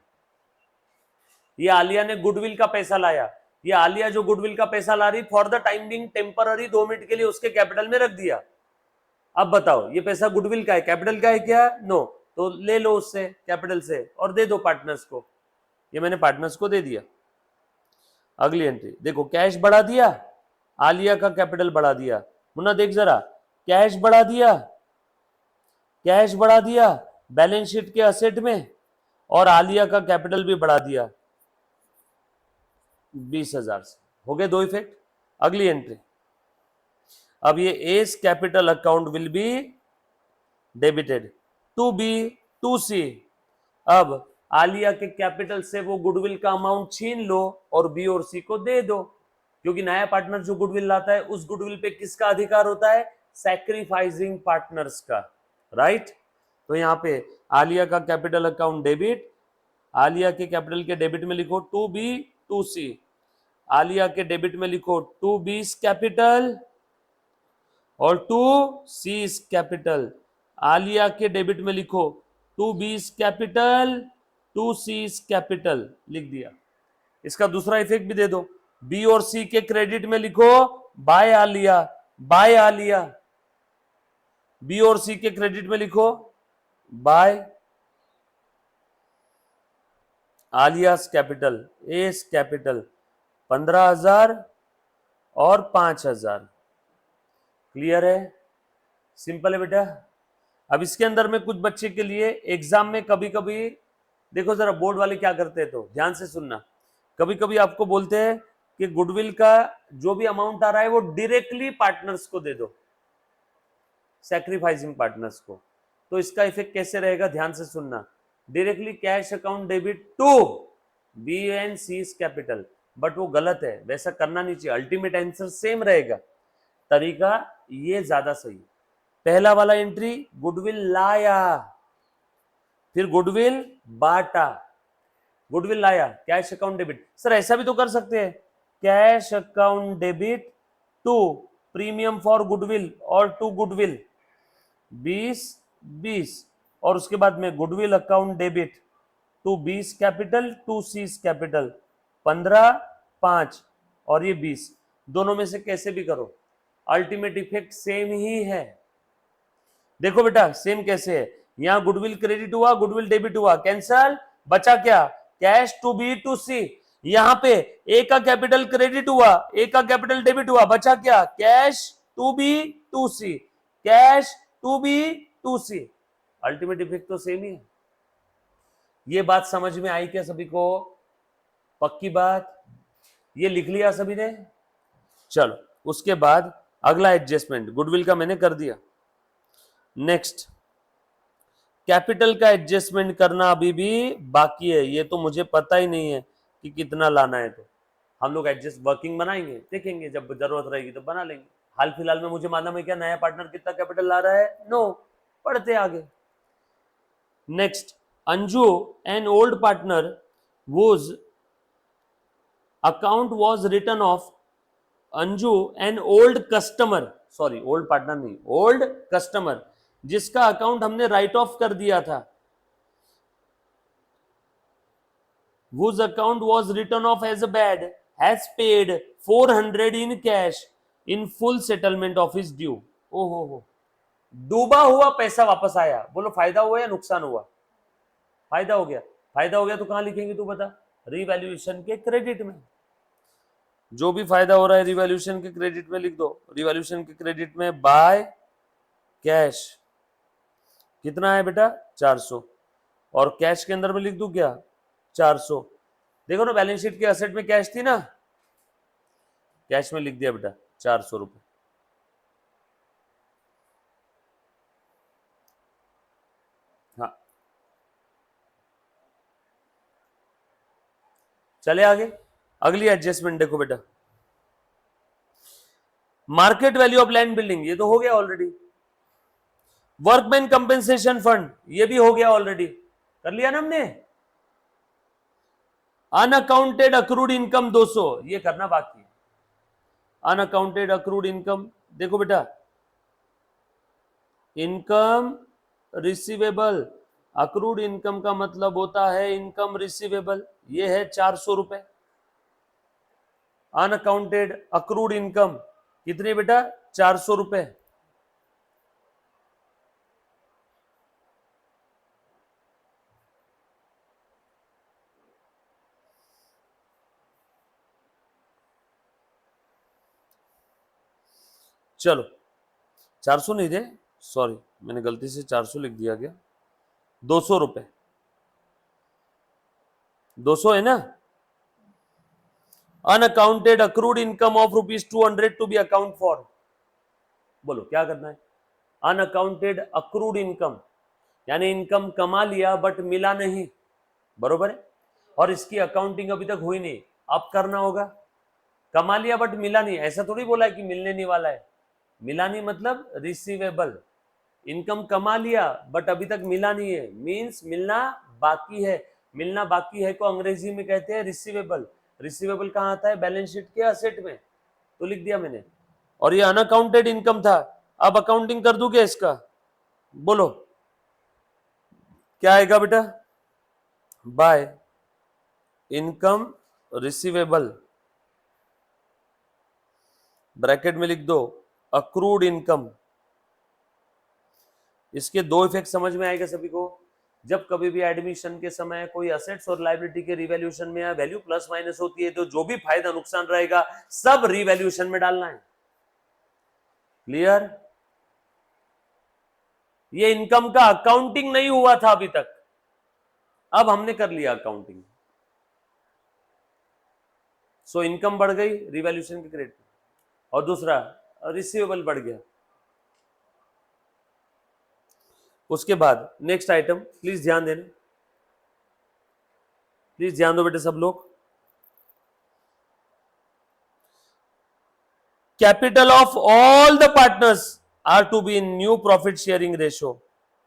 ये आलिया ने गुडविल का पैसा लाया। ये आलिया जो गुडविल का पैसा ला रही, for the time being temporary 2 minute के लिए उसके कैपिटल में रख दिया। अब बताओ ये पैसा गुडविल का है, कैपिटल का है क्या? नो। तो ले लो उससे, कैपिटल से, और दे दो पार्टनर्स को। ये मैंने पार्टनर्स को दे दिया। अगली एंट्री देखो, कैश बढ़ा दिया, आलिया का कैपिटल बढ़ा दिया। मुन्ना देख जरा, कैश बढ़ा दिया, कैश बढ़ा दिया बैलेंस शीट के असेट में, और आलिया का कैपिटल भी बढ़ा दिया 20,000 से। हो गए दो इफेक्ट। अगली एंट्री, अब ये S capital account will be debited to B to C. अब आलिया के कैपिटल से वो गुडविल का अमाउंट छीन लो और बी और सी को दे दो, क्योंकि नया पार्टनर जो गुडविल लाता है उस गुडविल पे किसका अधिकार होता है? सैक्रिफाइसिंग पार्टनर्स का, राइट। तो यहाँ पे आलिया का कैपिटल अकाउंट डेबिट, आलिया के कैपिटल के डेबिट में लिखो to B to C, Aliya के डेबिट में लिखो टू बी कैपिटल और टू सी कैपिटल। आलिया के डेबिट में लिखो to B capital to C capital, लिख दिया। इसका दूसरा इफेक्ट भी दे दो, बी और सी के क्रेडिट में लिखो by Aliya, by Aliya. B और सी के क्रेडिट में लिखो by Aliya's capital, S capital 15,000 और 5,000। क्लियर है? सिंपल है बेटा। अब इसके अंदर में कुछ बच्चे के लिए एग्जाम में कभी कभी, देखो जरा बोर्ड वाले क्या करते हैं, तो ध्यान से सुनना। कभी कभी आपको बोलते हैं कि गुडविल का जो भी अमाउंट आ रहा है वो डायरेक्टली पार्टनर्स को दे दो, सैक्रिफाइसिंग पार्टनर्स को। तो इसका इफेक्ट कैसे रहेगा? ध्यान से सुनना। Directly cash account debit to B and C capital, but वो गलत है, वैसा करना नहीं चाहिए। अल्टीमेट आंसर सेम रहेगा, तरीका ये ज्यादा सही है। पहला वाला एंट्री गुडविल लाया, फिर गुडविल बांटा, गुडविल लाया, कैश अकाउंट डेबिट। सर ऐसा भी तो कर सकते हैं, cash account debit to premium for goodwill और टू गुडविल 20 और उसके बाद में goodwill account debit to 20 capital to C capital 15,5 और ये 20। दोनों में से कैसे भी करो, अल्टीमेट इफेक्ट सेम ही है। देखो बेटा सेम कैसे है, यहां गुडविल क्रेडिट हुआ, गुडविल डेबिट हुआ, कैंसल, बचा क्या? कैश टू बी टू सी। यहां पे ए का कैपिटल क्रेडिट हुआ, ए का कैपिटल डेबिट हुआ, बचा क्या? Cash to B to C, cash to B to C. Ultimate effect तो सेम ही है। ये बात समझ में आई क्या सभी को? पक्की बात? ये लिख लिया सभी ने? चलो उसके बाद अगला एडजस्टमेंट गुडविल का मैंने कर दिया। नेक्स्ट कैपिटल का एडजस्टमेंट करना अभी भी बाकी है। ये तो मुझे पता ही नहीं है कि कितना लाना है, तो हम लोग एडजस्ट वर्किंग बनाएंगे, देखेंगे जब जरूरत रहेगी तो बना लेंगे। हाल फिलहाल में मुझे मालूम है क्या नया पार्टनर कितना कैपिटल ला रहा है? नो। पढ़ते आगे। Next, Anju an old partner whose account was written off, Anju an old customer, sorry old partner नहीं, ओल्ड कस्टमर, जिसका अकाउंट हमने राइट ऑफ कर दिया था, whose account was written off as a bad has paid 400 in cash in full settlement of his due। ओहो, डूबा हुआ पैसा वापस आया। बोलो फायदा हुआ या नुकसान हुआ? फायदा हो गया। फायदा हो गया तो कहां लिखेंगे तू बता? रिवैल्यूएशन के क्रेडिट में। जो भी फायदा हो रहा है रिवैल्यूएशन के क्रेडिट में लिख दो। रिवैल्यूएशन के क्रेडिट में बाय कैश कितना है बेटा 400, और कैश के अंदर में लिख दूं क्या 400। देखो ना बैलेंस शीट के असेट में कैश थी ना, कैश में लिख दिया बेटा 400 रुपए। हाँ चले आगे, अगली एडजस्टमेंट देखो बेटा, market value of land building, ये तो हो गया ऑलरेडी। वर्कमैन कंपेंसेशन फंड, ये भी हो गया ऑलरेडी, कर लिया ना हमने। अनअकाउंटेड अक्रूड इनकम 200, ये करना बाकी है। अनअकाउंटेड अक्रूड इनकम देखो बेटा, इनकम रिसीवेबल, अक्रूड इनकम का मतलब होता है इनकम रिसीवेबल, ये है 400 रुपए। अनअकाउंटेड अक्रूड इनकम कितनी बेटा 400 रुपए। चलो 400 नहीं दे, सॉरी मैंने गलती से 400 लिख दिया गया, 200 रुपए, 200 है ना। Unaccounted accrued income of ₹200 to be account for, बोलो क्या करना है। अनअकाउंटेड अक्रूड इनकम यानी इनकम कमा लिया बट मिला नहीं, बरोबर है, और इसकी अकाउंटिंग अभी तक हुई नहीं, अब करना होगा। कमा लिया बट मिला नहीं, ऐसा थोड़ी बोला है कि मिलने नहीं वाला है, मिला नहीं मतलब रिसीवेबल। इनकम कमा लिया बट अभी तक मिला नहीं है, मींस मिलना बाकी है। मिलना बाकी है को अंग्रेजी में कहते हैं रिसीवेबल। रिसीवेबल कहाँ आता है बैलेंस शीट के असेट में, तो लिख दिया मैंने। और ये अनअकाउंटेड इनकम था, अब अकाउंटिंग कर दूं क्या इसका, बोलो क्या आएगा बेटा, बाय इनकम रिसीवेबल, ब्रैकेट में लिख दो अक्रूड इनकम। इसके दो इफेक्ट समझ में आएगा सभी को। जब कभी भी एडमिशन के समय कोई असेट्स और लायबिलिटी के रिवैल्यूएशन में या वैल्यू प्लस माइनस होती है, तो जो भी फायदा नुकसान रहेगा सब रिवैल्यूएशन में डालना है। क्लियर। ये इनकम का अकाउंटिंग नहीं हुआ था अभी तक, अब हमने कर लिया अकाउंटिंग, सो इनकम बढ़ गई रिवैल्यूएशन के क्रेडिट, और दूसरा रिसीवेबल बढ़ गया। उसके बाद नेक्स्ट आइटम, प्लीज ध्यान देना, प्लीज ध्यान दो बेटे सब लोग। Capital of all the partners are to be in new profit sharing ratio,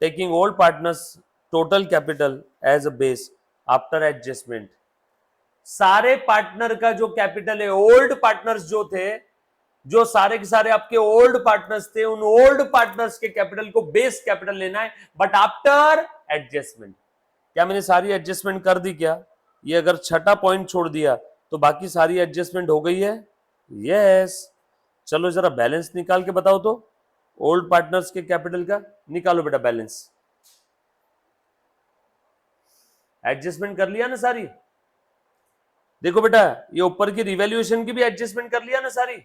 taking old partners total capital as a base after adjustment. सारे पार्टनर का जो कैपिटल है, ओल्ड पार्टनर्स जो थे, जो सारे के सारे आपके ओल्ड पार्टनर्स थे, उन ओल्ड पार्टनर्स के कैपिटल को बेस कैपिटल लेना है, बट आफ्टर एडजस्टमेंट। क्या मैंने सारी एडजस्टमेंट कर दी क्या, ये अगर छठा पॉइंट छोड़ दिया तो बाकी सारी एडजस्टमेंट हो गई है। यस चलो जरा बैलेंस निकाल के बताओ तो, ओल्ड पार्टनर्स के कैपिटल का निकालो बेटा बैलेंस। एडजस्टमेंट कर लिया ना सारी, देखो बेटा ये ऊपर की रिवैल्यूएशन की भी एडजस्टमेंट कर लिया ना सारी,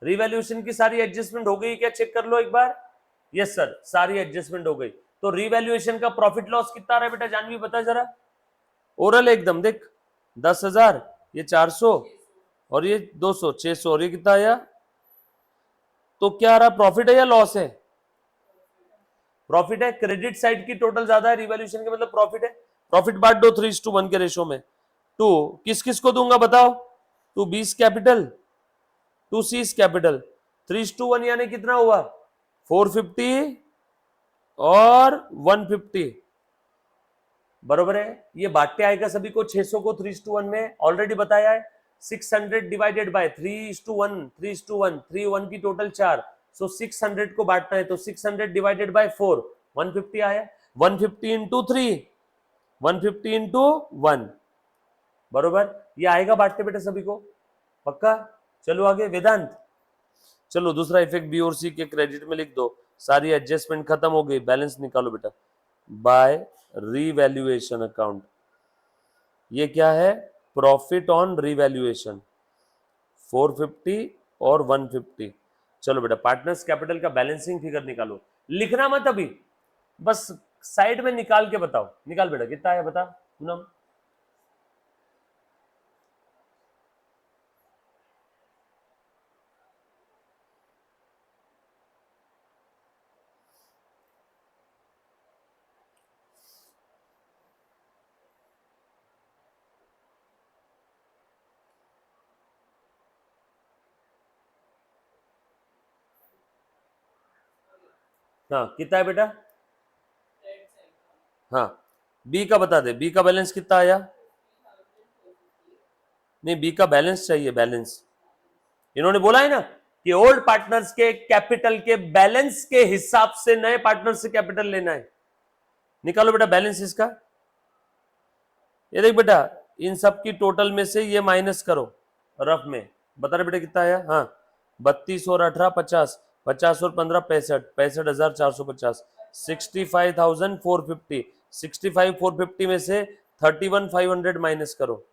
रिवैल्यूएशन की सारी एडजस्टमेंट हो गई क्या, चेक कर लो एक बार। यस सर सारी एडजस्टमेंट हो गई। तो रिवैल्यूएशन का प्रॉफिट लॉस कितना आ रहा है बेटा, जानवी बता जरा, ओरल एकदम देख, 10,000, ये 400 और ये 200, 600, और ये कितना आया, तो क्या आ रहा, प्रॉफिट है या लॉस है, प्रॉफिट है। क्रेडिट साइड की टोटल ज्यादा है, रिवैल्यूएशन के मतलब प्रॉफिट है। प्रॉफिट बांट दो 3:1 के रेशो में। टू किस किस को दूंगा बताओ, टू बीस कैपिटल, टू सीज कैपिटल, 3:1 यानी कितना हुआ 450 और 150, बरोबर है। ये बांटते आएगा सभी को 600 को 3:1 में, ऑलरेडी बताया है। 600 डिवाइडेड बाय 3:1, 3:1, 3 1 की टोटल 4, सो 600 को बांटना है, तो 600 डिवाइडेड बाय 4 150 आया। 150 इंटू 3, 150 इंटू 1, बरोबर, ये आएगा बांटते बेटा सभी को, पक्का। चलो आगे वेदांत, चलो दूसरा इफेक्ट बी और सी के क्रेडिट में लिख दो, सारी एडजस्टमेंट खत्म हो गई, बैलेंस निकालो बेटा बाय रिवैल्यूएशन अकाउंट। ये क्या है, प्रॉफिट ऑन रिवैल्यूएशन 450 और 150। चलो बेटा पार्टनर्स कैपिटल का बैलेंसिंग फिगर निकालो, लिखना मत अभी, बस साइड में निकाल के बताओ। निकाल बेटा, कितना है बता पूनम। हाँ कितना है बेटा, हाँ बी का बता दे, बी का बैलेंस कितना आया। नहीं बी का बैलेंस चाहिए, बैलेंस। इन्होंने बोला है ना कि ओल्ड पार्टनर्स के कैपिटल के बैलेंस के हिसाब से नए पार्टनर से कैपिटल लेना है। निकालो बेटा बैलेंस इसका। ये देख बेटा, इन सब की टोटल में से ये माइनस करो रफ में, बता रहे बेटा कितना आया। हाँ 32 और 18 50, 50 और 15 65, 65,450, 65,450, 65,450 में से 31,500 माइनस करो,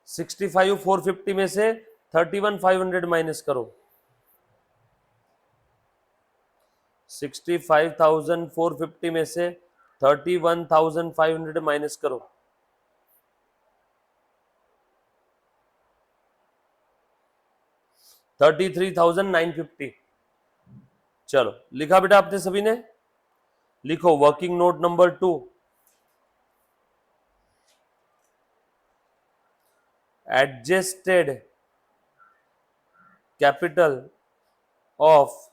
65,450 में से 31,500 माइनस करो, 65,450 में से 31,500 माइनस करो, 33,950। चलो लिखा बेटा आपने सभी ने, लिखो working note number 2, adjusted capital of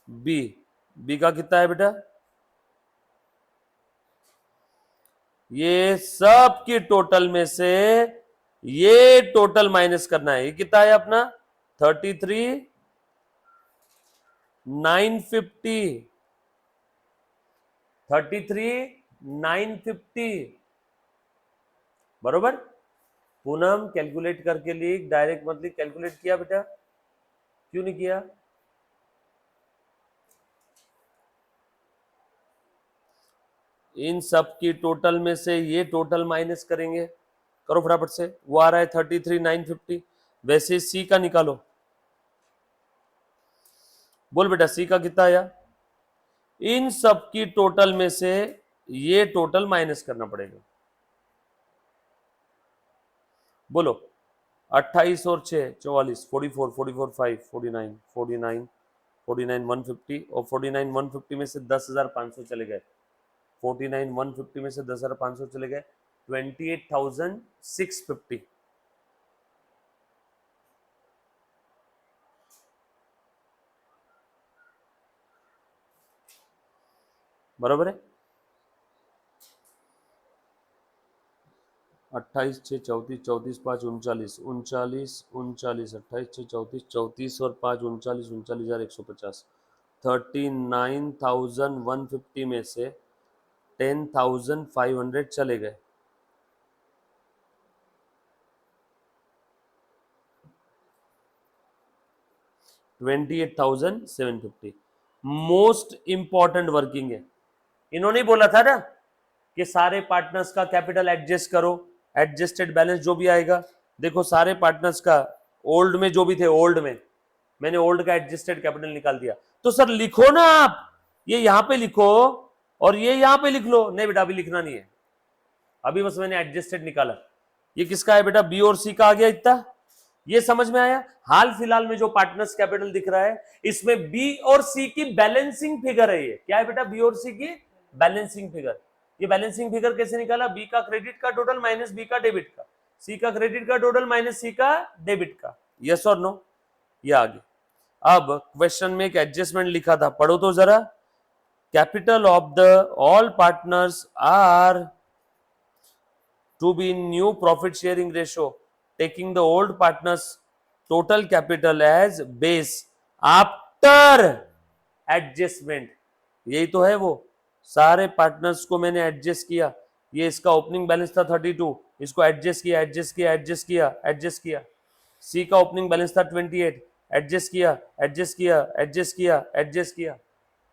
B. B का कितना है बेटा, ये सब की टोटल में से ये टोटल माइनस करना है। ये कितना है अपना 33,950, 33,950 बरोबर। पूनम कैलकुलेट करके लिख, डायरेक्ट मत लिख। कैलकुलेट किया बेटा, क्यों नहीं किया। इन सब की टोटल में से ये टोटल माइनस करेंगे, करो फटाफट से। वो आ रहा है 33,950। वैसे सी का निकालो, बोल बेटा सी का कितना आया। इन सब की टोटल में से ये टोटल माइनस करना पड़ेगा, बोलो 28 और 6 44, 44 44 5 49 49 49 150 और 49 150 में से 10,500 चले गए, 49 150 में से 10,500 चले गए, 28,650 बराबर है। 28 6 34 34 5 39 39 39 28 6 34 34 और 5 39 39,150, 39,150 में से 10,500 चले गए, 28,750। मोस्ट इंपॉर्टेंट वर्किंग है। इन्होंने बोला था ना कि सारे पार्टनर्स का कैपिटल एडजस्ट करो, एडजस्टेड बैलेंस जो भी आएगा। देखो सारे पार्टनर्स का ओल्ड में जो भी थे, ओल्ड में मैंने ओल्ड का एडजस्टेड कैपिटल निकाल दिया। तो सर लिखो ना आप, ये यहां पे लिखो और ये यहां पे लिख लो। नहीं बेटा अभी लिखना नहीं है, अभी बस मैंने एडजस्टेड निकाला। ये किसका है बेटा, बी और सी का आ गया इतना, ये समझ में आया। हाल फिलहाल में जो पार्टनर्स कैपिटल दिख रहा है इसमें बी और सी की बैलेंसिंग फिगर है। ये क्या है बेटा, बी और सी की बैलेंसिंग फिगर। ये बैलेंसिंग फिगर कैसे निकाला, बी का क्रेडिट का टोटल माइनस बी का डेबिट का, सी का क्रेडिट का टोटल माइनस सी का डेबिट का। यस और नो, ये आगे। अब क्वेश्चन में एक एडजस्टमेंट लिखा था, पढ़ो तो जरा। Capital of the all partners are to be in new profit sharing ratio, taking the old partners total capital as base after adjustment। यही तो है वो, सारे पार्टनर्स को मैंने एडजस्ट किया। ये इसका ओपनिंग बैलेंस था 32, इसको एडजस्ट किया एडजस्ट किया एडजस्ट किया एडजस्ट किया। सी का ओपनिंग बैलेंस था 28, एडजस्ट किया एडजस्ट किया एडजस्ट किया एडजस्ट किया।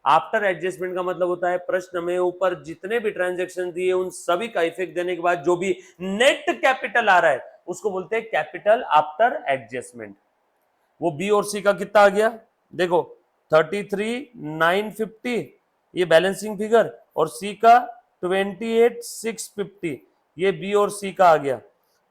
आफ्टर एडजस्टमेंट का मतलब होता है प्रश्न में ऊपर जितने भी ट्रांजैक्शन दिए उन सभी का इफेक्ट देने के बाद जो भी नेट कैपिटल आ रहा है उसको बोलते हैं कैपिटल आफ्टर एडजस्टमेंट। वो बी और सी का कितना आ गया देखो 33,950 ये बैलेंसिंग फिगर, और सी का 28,650 ये बी और सी का आ गया।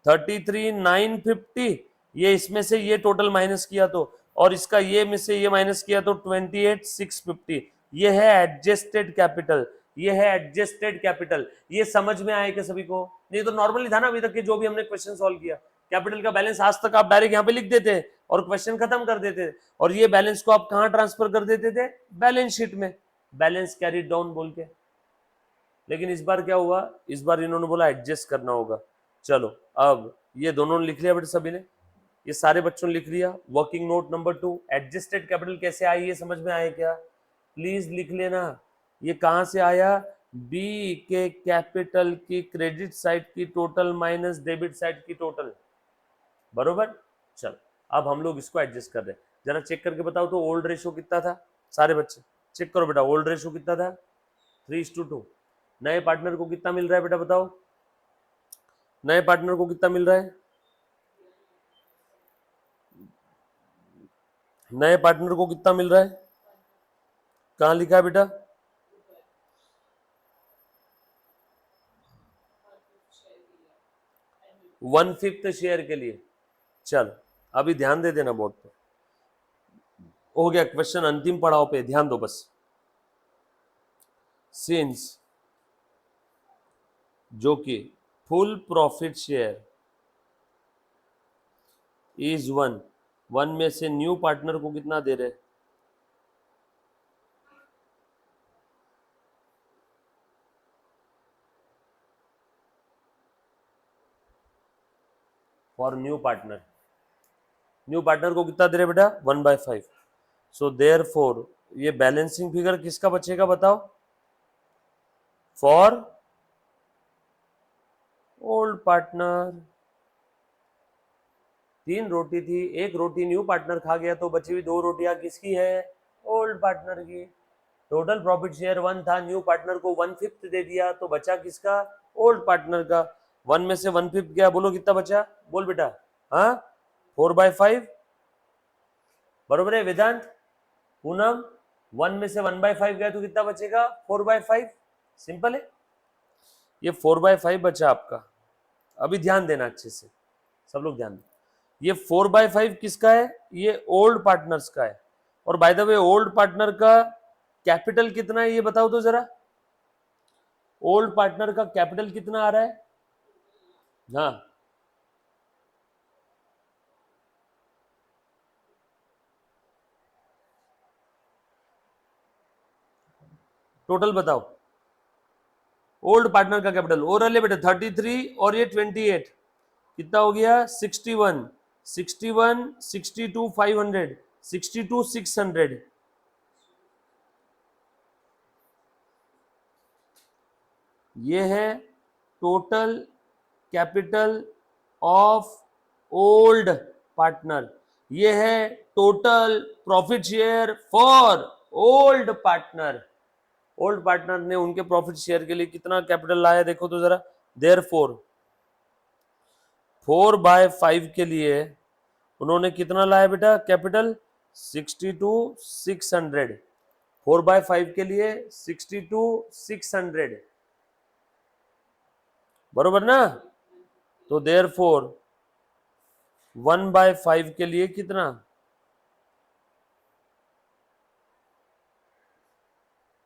33,950 ये इसमें से ये टोटल माइनस किया तो, और इसका ये में से ये माइनस किया तो 28,650 ये है एडजस्टेड कैपिटल, ये है एडजस्टेड कैपिटल। ये समझ में आए क्या सभी को? नहीं तो नॉर्मली था ना अभी तक के जो भी हमने क्वेश्चन सॉल्व किया, कैपिटल का बैलेंस आज तक आप डायरेक्ट यहाँ पे लिख देते और क्वेश्चन खत्म कर देते, और ये बैलेंस को आप कहां ट्रांसफर कर देते थे? बैलेंस शीट में, बैलेंस कैरीड डाउन बोल के। लेकिन इस बार क्या हुआ, इस बार इन्होंने बोला एडजस्ट करना होगा। चलो अब ये दोनों ने लिख लिया बेटे, सभी ने, ये सारे बच्चों ने लिख लिया। Working note number 2, adjusted capital कैसे आई ये समझ में आया क्या? प्लीज लिख लेना। ये कहां से आया? बी के कैपिटल की क्रेडिट साइड की टोटल माइनस डेबिट साइड की टोटल, बरोबर। चलो अब हम लोग इसको एडजस्ट कर रहे हैं, जरा चेक करके बताओ तो ओल्ड रेशो कितना था? सारे बच्चे चेक करो बेटा, ओल्ड रेशो कितना था? 3:2। नए पार्टनर को कितना मिल रहा है बेटा बताओ? नए पार्टनर को कितना मिल रहा है? नए पार्टनर को कितना मिल रहा है? कहां लिखा है बेटा? 1/5 शेयर के लिए। चलो अभी ध्यान दे देना बोर्ड पे, हो गया क्वेश्चन अंतिम पड़ाव पे, ध्यान दो बस। सिंस जो कि फुल प्रॉफिट शेयर इज 1 में से न्यू पार्टनर को कितना दे रहे? For new partner, new partner को कितना दे रहे बेटा? 1/5। सो देयरफॉर ये बैलेंसिंग फिगर किसका बचेगा बताओ? For old partner. 3 रोटी थी, एक रोटी न्यू पार्टनर खा गया तो बची हुई 2 रोटियां किसकी है? ओल्ड पार्टनर की। टोटल प्रॉफिट शेयर 1 था, न्यू पार्टनर को 1/5 दे दिया तो बचा किसका? ओल्ड पार्टनर का। 1 में से 1/5 गया, बोलो कितना बचा? बोल बेटा। हाँ 4/5 बरोबर है वेदांत? पूनम 1 में से 1/5 गया तो कितना बचेगा? 4/5। सिंपल है, ये 4/5 बचा आपका। अभी ध्यान देना अच्छे से, सब लोग ध्यान दें। ये 4/5 किसका है? ये ओल्ड पार्टनर्स का है। और by the way old partner का कैपिटल कितना है ये बताओ तो जरा। ओल्ड पार्टनर का कैपिटल कितना आ रहा है? हाँ टोटल बताओ। ओल्ड पार्टनर का कैपिटल ओरल है बेटा 33 और ये 28 कितना हो गया? 61, 61, 62, 500, 62, 600। ये है total capital of old partner, ये है total profit share for old partner. Old partner ने उनके प्रॉफिट शेयर के लिए कितना कैपिटल लाया देखो तो जरा। देयरफॉर 4/5 के लिए उन्होंने कितना लाया बेटा कैपिटल? 62,600। 4/5 के लिए 62,600 बरोबर ना? तो देयरफॉर 1/5 के लिए कितना?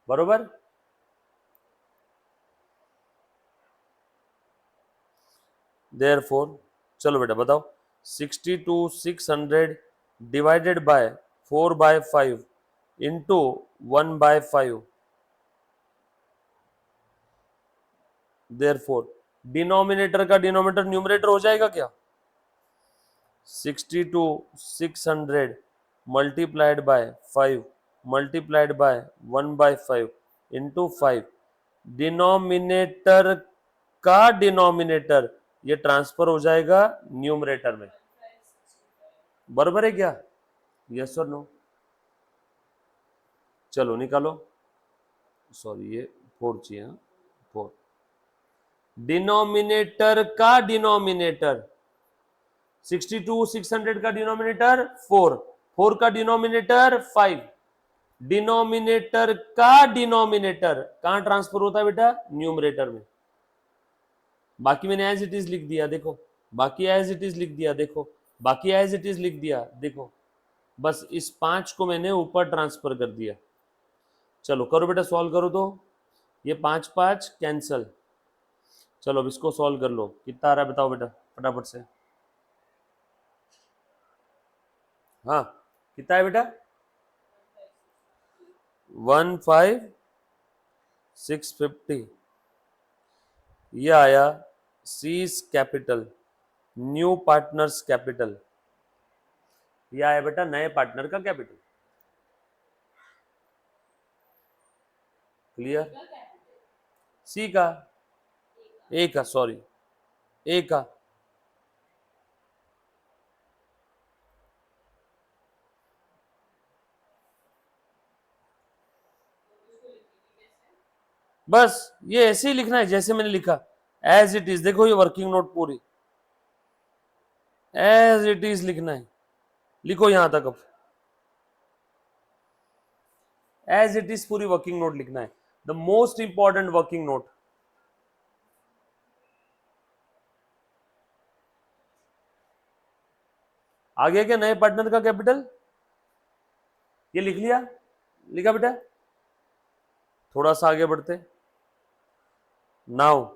बरोबर। देयरफॉर चलो बेटा बताओ 62,600 divided by 4/5 into 1/5। Therefore denominator का डिनोमिनेटर न्यूमरेटर हो जाएगा क्या? 62,600 multiplied by 5 multiplied by 1/5 into 5। Denominator का डिनोमिनेटर ये ट्रांसफर हो जाएगा न्यूमरेटर में, बराबर है क्या? यस और नो? चलो निकालो। सॉरी ये 4 चाहिए, 4। डिनोमिनेटर का डिनोमिनेटर 62 600 का डिनोमिनेटर 4, 4 का डिनोमिनेटर 5। डिनोमिनेटर का डिनोमिनेटर कहां ट्रांसफर होता है बेटा? न्यूमरेटर में। बाकी मैंने एज इट इज लिख दिया, देखो, बाकी एज इट इज लिख दिया, देखो, बाकी एज इट इज लिख दिया, देखो, बस इस 5 को मैंने ऊपर ट्रांसफर कर दिया। चलो करो बेटा, सॉल्व करो तो। ये 5 5 कैंसल। चलो अब इसको सॉल्व कर लो, कितना आ रहा है बताओ बेटा फटाफट से। हाँ कितना है बेटा? 15650। ये आया seize capital, new partners capital. ये आया बेटा नए पार्टनर का कैपिटल। क्लियर? सी का, ए का, सॉरी ए का। बस ये ऐसे ही लिखना है जैसे मैंने लिखा, एज इट इज। देखो ये वर्किंग नोट पूरी एज इट इज लिखना है, लिखो यहां तक। अब एज इट इज पूरी वर्किंग नोट लिखना है, the most important working note. आ गया क्या नए पार्टनर का कैपिटल? ये लिख लिया? लिखा बेटा? थोड़ा सा आगे बढ़ते। नाउ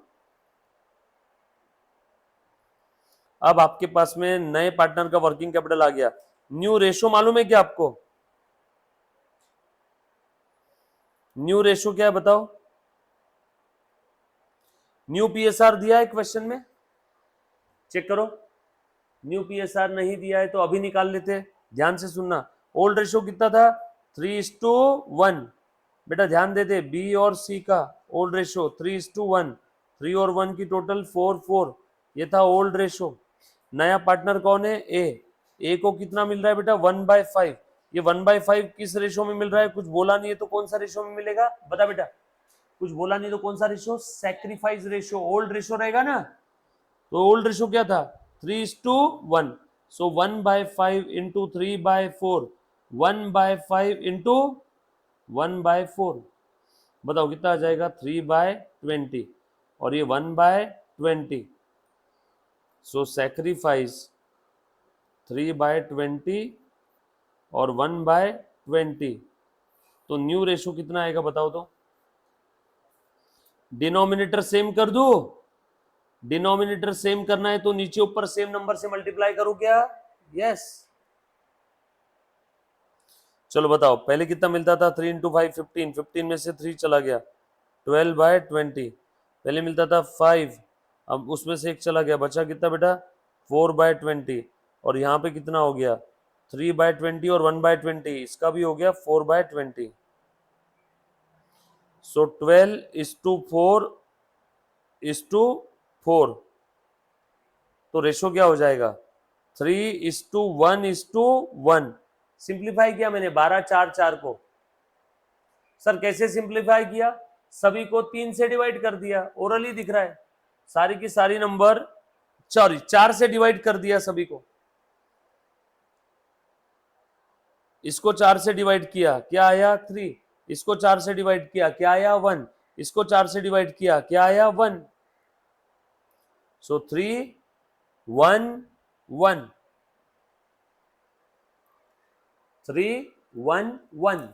अब आपके पास में नए पार्टनर का वर्किंग कैपिटल आ गया। न्यू रेशो मालूम है क्या आपको? न्यू रेशो क्या है बताओ? न्यू पीएसआर दिया है क्वेश्चन में, चेक करो। न्यू पीएसआर नहीं दिया है तो अभी निकाल लेते हैं, ध्यान से सुनना। ओल्ड रेशो कितना था? 3:1। बेटा ध्यान देते, बी और सी का ओल्ड रेशो 3:1, 3 और 1 की टोटल 4:4। ये था ओल्ड रेशो। नया पार्टनर कौन है? ए को कितना मिल रहा है बेटा? 1/5। ये 1/5 किस रेशो में मिल रहा है? कुछ बोला नहीं है तो कौन सा रेशो में मिलेगा बता बेटा? कुछ बोला नहीं तो कौन सा ratio? Sacrifice ratio, old ratio रहेगा ना। तो ओल्ड रेशो क्या था? 3:1। सो 1/5 इंटू 3/4, 1/5 इंटू 1/4, बताओ कितना आ जाएगा? 3/20। और ये 1/20। सो सैक्रिफाइस 3/20 और 1/20। तो न्यू रेशो कितना आएगा बताओ तो? डिनोमिनेटर सेम कर दो। डिनोमिनेटर सेम करना है तो नीचे ऊपर सेम नंबर से मल्टीप्लाई करो क्या? यस। चलो बताओ, पहले कितना मिलता था? 3 × 5 15, 15 में से 3 चला गया, 12/20। पहले मिलता था 5, अब उसमें से 1 चला गया, बचा कितना बेटा? 4/20। और यहाँ पे कितना हो गया? 3/20 और 1/20, इसका भी हो गया 4/20। सो 12:4:4। तो रेशो क्या हो जाएगा? 3:1:1। सिंप्लीफाई किया मैंने 12 4 4 को। सर कैसे सिंप्लीफाई किया? सभी को 3 से डिवाइड कर दिया, ओरली दिख रहा है, सारी की सारी नंबर, सॉरी 4 से डिवाइड कर दिया सभी को। इसको 4 से डिवाइड किया, क्या आया? 3। इसको 4 से डिवाइड किया, क्या आया? 1। इसको 4 से डिवाइड किया, क्या आया? 1। सो 3 1 1, 3 1 1।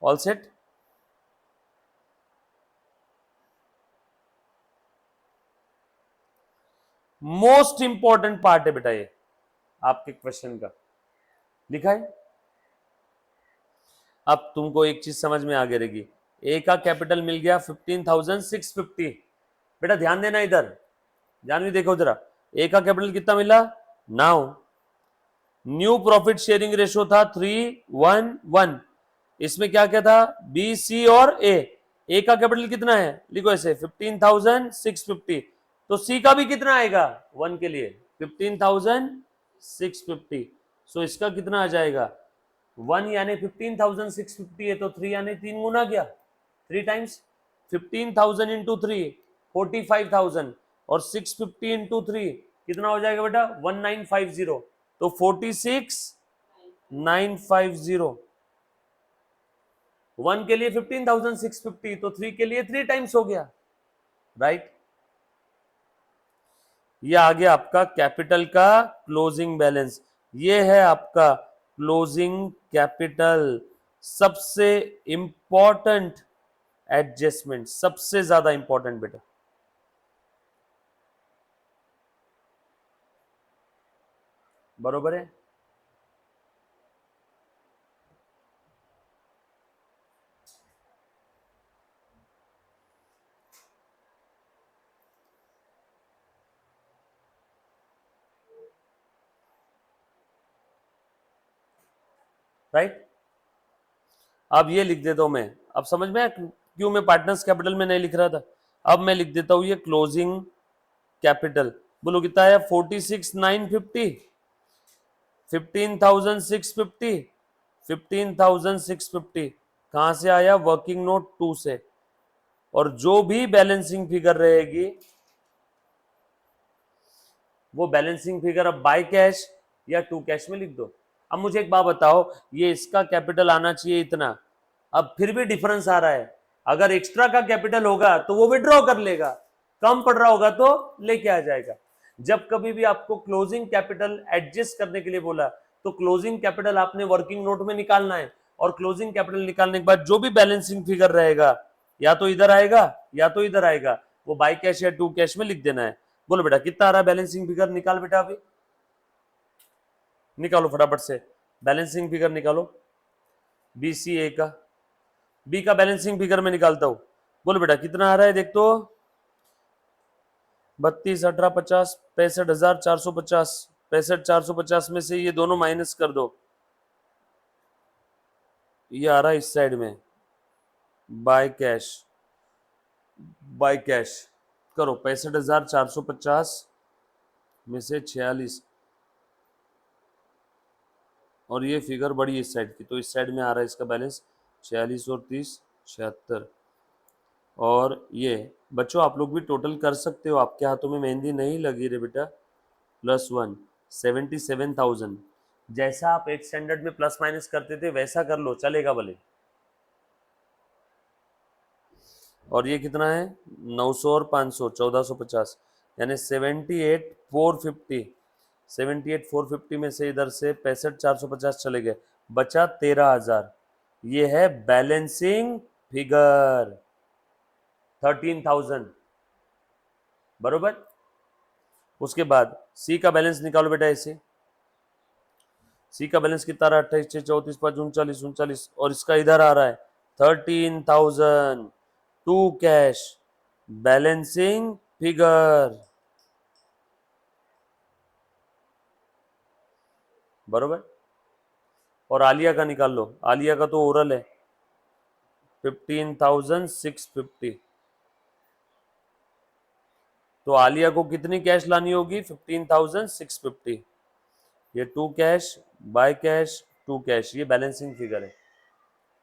All set? Most important part है बेटा ये आपके क्वेश्चन का, लिखा है। अब तुमको एक चीज समझ में आ गई रहेगी, ए का कैपिटल मिल गया 15,650। बेटा ध्यान देना, इधर ध्यान भी देखो जरा, ए का कैपिटल कितना मिला? Now new profit sharing ratio था 3:1:1। इसमें क्या क्या था, बी सी और ए का कैपिटल कितना है, लिखो ऐसे 15,650, तो सी का भी कितना आएगा 1 के लिए 15,650, सो इसका कितना आ जाएगा 1 यानी 15,650 है, तो 3 यानी 3 गुना क्या 3 टाइम्स 15,000 इंटू 3 45,000 और 650 इंटू 3 कितना हो जाएगा बेटा 1950, तो 46,950, 1 के लिए 15,650, तो 3 के लिए 3 टाइम्स हो गया, राइट। ये आ गया आपका कैपिटल का क्लोजिंग बैलेंस, ये है आपका क्लोजिंग कैपिटल, सबसे इंपॉर्टेंट एडजस्टमेंट, सबसे ज्यादा इंपॉर्टेंट बेटा। बरोबर है, राइट। अब ये लिख देता हूं मैं, अब समझ में आया क्यों मैं पार्टनर्स कैपिटल में नहीं लिख रहा था। अब मैं लिख देता हूं ये क्लोजिंग कैपिटल, बोलो कितना है 46,950, 15,650, 15,650 कहां से आया, वर्किंग नोट 2 से, और जो भी बैलेंसिंग फिगर रहेगी वो बैलेंसिंग फिगर अब बाय कैश या टू कैश में लिख दो। अब मुझे एक बात बताओ, ये इसका कैपिटल आना चाहिए इतना, अब फिर भी डिफरेंस आ रहा है, अगर एक्स्ट्रा का कैपिटल होगा तो वो विड्रॉ कर लेगा, कम पड़ रहा होगा तो लेके आ जाएगा। जब कभी भी आपको क्लोजिंग कैपिटल एडजस्ट करने के लिए बोला तो क्लोजिंग कैपिटल आपने वर्किंग नोट में निकालना है, और क्लोजिंग कैपिटल निकालने के बाद जो भी बैलेंसिंग फिगर रहेगा या तो इधर आएगा या तो इधर आएगा, वो बाय कैश या टू कैश में लिख देना है। बोलो बेटा कितना आ रहा है बैलेंसिंग फिगर, निकाल बेटा अभी निकालो फटाफट से, बैलेंसिंग फिगर निकालो बीसीए का, बी का बैलेंसिंग फिगर में निकालता हूं, बोलो बेटा कितना आ रहा है, देख तो 32, 18, 50, 65,450, 65,450 में से ये दोनों माइनस कर दो, ये आ रहा है इस साइड में बाय कैश, बाय कैश करो 65,450 में से 46, और ये फिगर बड़ी इस साइड की, तो इस साइड में आ रहा है इसका बैलेंस 46 और 30 76, और ये बच्चों आप लोग भी टोटल कर सकते हो, आपके हाथों में मेहंदी नहीं लगी रे बेटा, +1 77,000, जैसा आप 8 स्टैंडर्ड में प्लस माइनस करते थे वैसा कर लो चलेगा भले। और ये कितना है 900 और 500 1450, यानी 78,450, 78,450 में से इधर से 65,450 चले गए, बचा 13,000, ये है बैलेंसिंग फिगर 13,000, बरोबर। उसके बाद सी का बैलेंस निकालो बेटा, ऐसे सी का बैलेंस कितना रहा 28, 6, 34, 5, 39, 39, और इसका इधर आ रहा है 13,000, टू कैश बैलेंसिंग फिगर, बरोबर। और आलिया का निकाल लो, आलिया का तो ओरल है 15,650, तो आलिया को कितनी कैश लानी होगी 15,650, ये to cash by cash to cash, ये बैलेंसिंग फिगर है,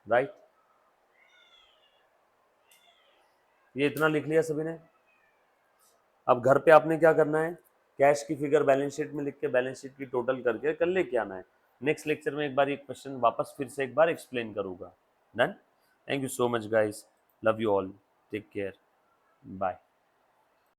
राइट। ये इतना लिख लिया सभी ने। अब घर पे आपने क्या करना है, कैश की फिगर बैलेंस शीट में लिख के बैलेंस शीट की टोटल करके कल लेके आना है। नेक्स्ट लेक्चर में एक बार ये क्वेश्चन वापस फिर से एक बार एक्सप्लेन करूंगा। Done. Thank you so much guys, love you all, take care, bye.